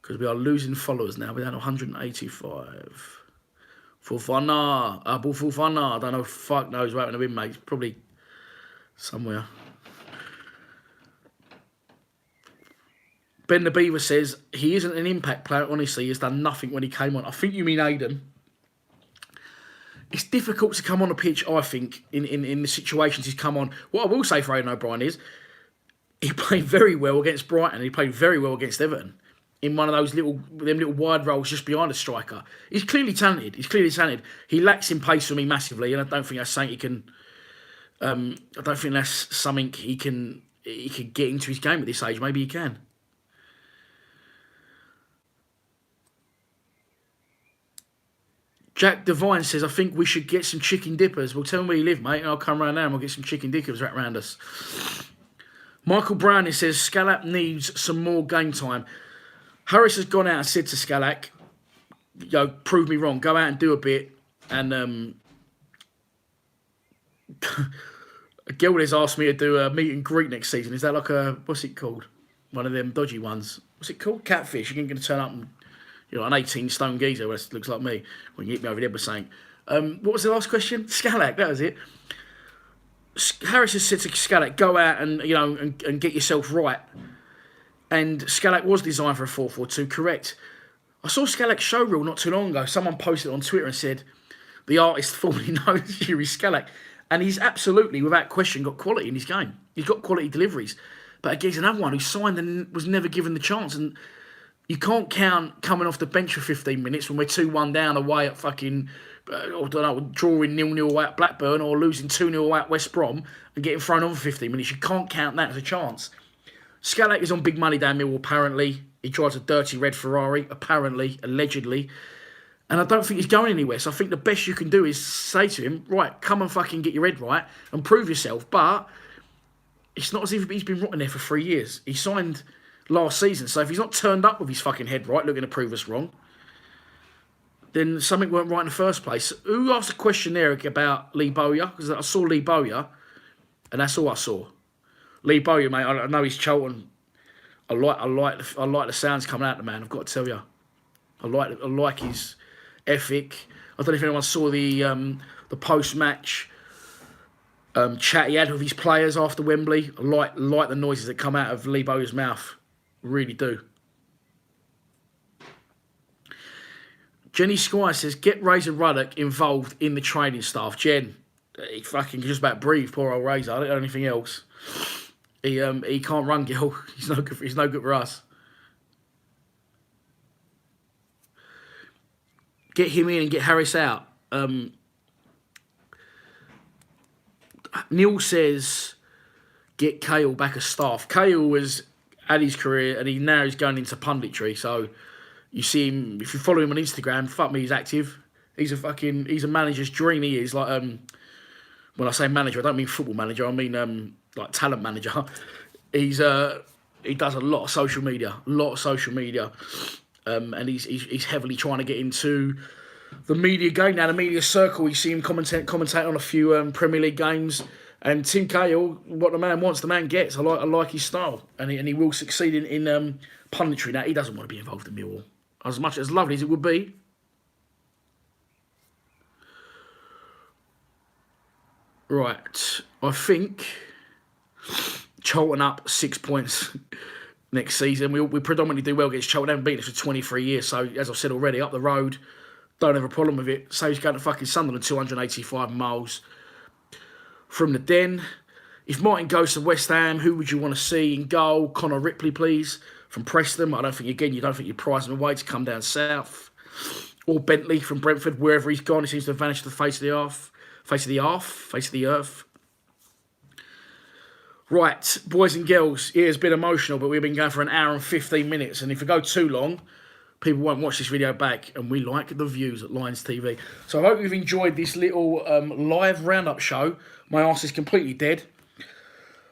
S1: Because we are losing followers now. We're down to 185. Fufana. Abu Fufana. I don't know, fuck knows where to win, mate. Probably somewhere. Ben the Beaver says, he isn't an impact player, honestly. He's done nothing when he came on. I think you mean Aiden. It's difficult to come on a pitch, I think, in the situations he's come on. What I will say for Aidan O'Brien is, he played very well against Brighton. He played very well against Everton. In one of those little wide roles just behind a striker. He's clearly talented. He lacks in pace for me massively, and I don't think that's something he can. I don't think that's something he can get into his game at this age. Maybe he can. Jack Devine says, I think we should get some chicken dippers. Well, tell me where you live, mate, and I'll come round there and we'll get some chicken dippers right round us. Michael Browning says, Scalap needs some more game time. Harris has gone out and said to Scalak, prove me wrong. Go out and do a bit. And a girl has asked me to do a meet and greet next season. Is that like what's it called? One of them dodgy ones. What's it called? Catfish. You're going to turn up and, an 18-stone geezer that looks like me when you hit me over the head with saying. What was the last question? Scalak, that was it. Harris has said to Scalak, go out and, and get yourself right. And Scalak was designed for a 4-4-2, correct. I saw Scalak's show reel not too long ago. Someone posted it on Twitter and said, the artist formerly known as Yuri Scalak. And he's absolutely, without question, got quality in his game. He's got quality deliveries. But again, he's another one who signed and was never given the chance. And you can't count coming off the bench for 15 minutes when we're 2-1 down away at fucking, drawing 0-0 away at Blackburn or losing 2-0 away at West Brom and getting thrown on for 15 minutes. You can't count that as a chance. Scalak is on big money down Millwall, apparently. He drives a dirty red Ferrari, apparently, allegedly. And I don't think he's going anywhere. So I think the best you can do is say to him, right, come and fucking get your head right and prove yourself. But it's not as if he's been rotting there for 3 years. He signed last season. So if he's not turned up with his fucking head right, looking to prove us wrong, then something weren't right in the first place. Who asked a question there about Lee Bowyer? Because I saw Lee Bowyer, and that's all I saw. Lee Bowyer, mate, I know he's Charlton. I like the sounds coming out of the man, I've got to tell you. I like his ethic. I don't know if anyone saw the post-match chat he had with his players after Wembley. I like the noises that come out of Lee Bowyer's mouth. Really do. Jenny Squire says, get Razor Ruddock involved in the training staff. Jen, he fucking just about breathe, poor old Razor. I don't know anything else. He can't run, Gil. He's no good for us. Get him in and get Harris out. Neil says, get Cahill back as staff. Cahill was at his career and now he's going into punditry. So you see him, if you follow him on Instagram, fuck me, he's active. He's a manager's dream. He is like, when I say manager, I don't mean football manager. I mean like talent manager. He does a lot of social media, and he's heavily trying to get into the media game now. The media circle. You see him commentate on a few Premier League games. And Tim Cahill, what the man wants, the man gets. I like his style, and he will succeed in punditry. Now he doesn't want to be involved in Millwall, as much as lovely as it would be. Right, I think Charlton up 6 points next season. We predominantly do well against Charlton. They haven't beaten us for 23 years. So, as I've said already, up the road, don't have a problem with it. So he's going to fucking Sunderland, 285 miles from the Den. If Martin goes to West Ham, who would you want to see in goal? Connor Ripley, please, from Preston. I don't think you prize him away to come down south. Or Bentley from Brentford, wherever he's gone. He seems to have vanished to the face of the earth. Face of the earth. Right, boys and girls, it has been emotional, but we've been going for an hour and 15 minutes. And if we go too long, people won't watch this video back. And we like the views at Lions TV. So I hope you've enjoyed this little live roundup show. My arse is completely dead.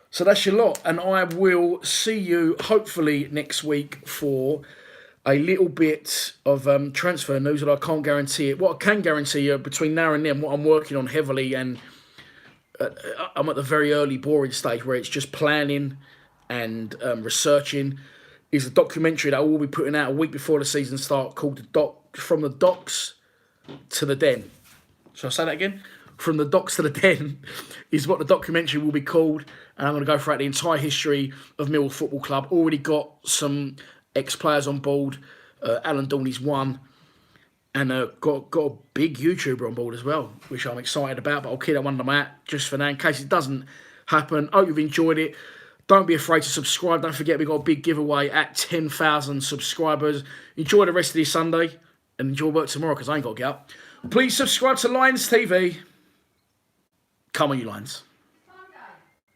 S1: So that's your lot. And I will see you hopefully next week for a little bit of transfer news, that I can't guarantee it. What I can guarantee you, between now and then, what I'm working on heavily, and I'm at the very early boring stage where it's just planning and researching, is a documentary that I will be putting out a week before the season start, called From the Docks to the Den. Shall I say that again? From the Docks to the Den is what the documentary will be called, and I'm going to go throughout the entire history of Millwall Football Club. Already got some ex-players on board. Alan Dorney's one, and got a big YouTuber on board as well, which I'm excited about, but I'll keep that one on the mat just for now in case it doesn't happen. Hope you've enjoyed it. Don't be afraid to subscribe. Don't forget, we've got a big giveaway at 10,000 subscribers. Enjoy the rest of this Sunday and enjoy work tomorrow, because I ain't got to get up. Please subscribe to Lions TV. Come on, you Lions.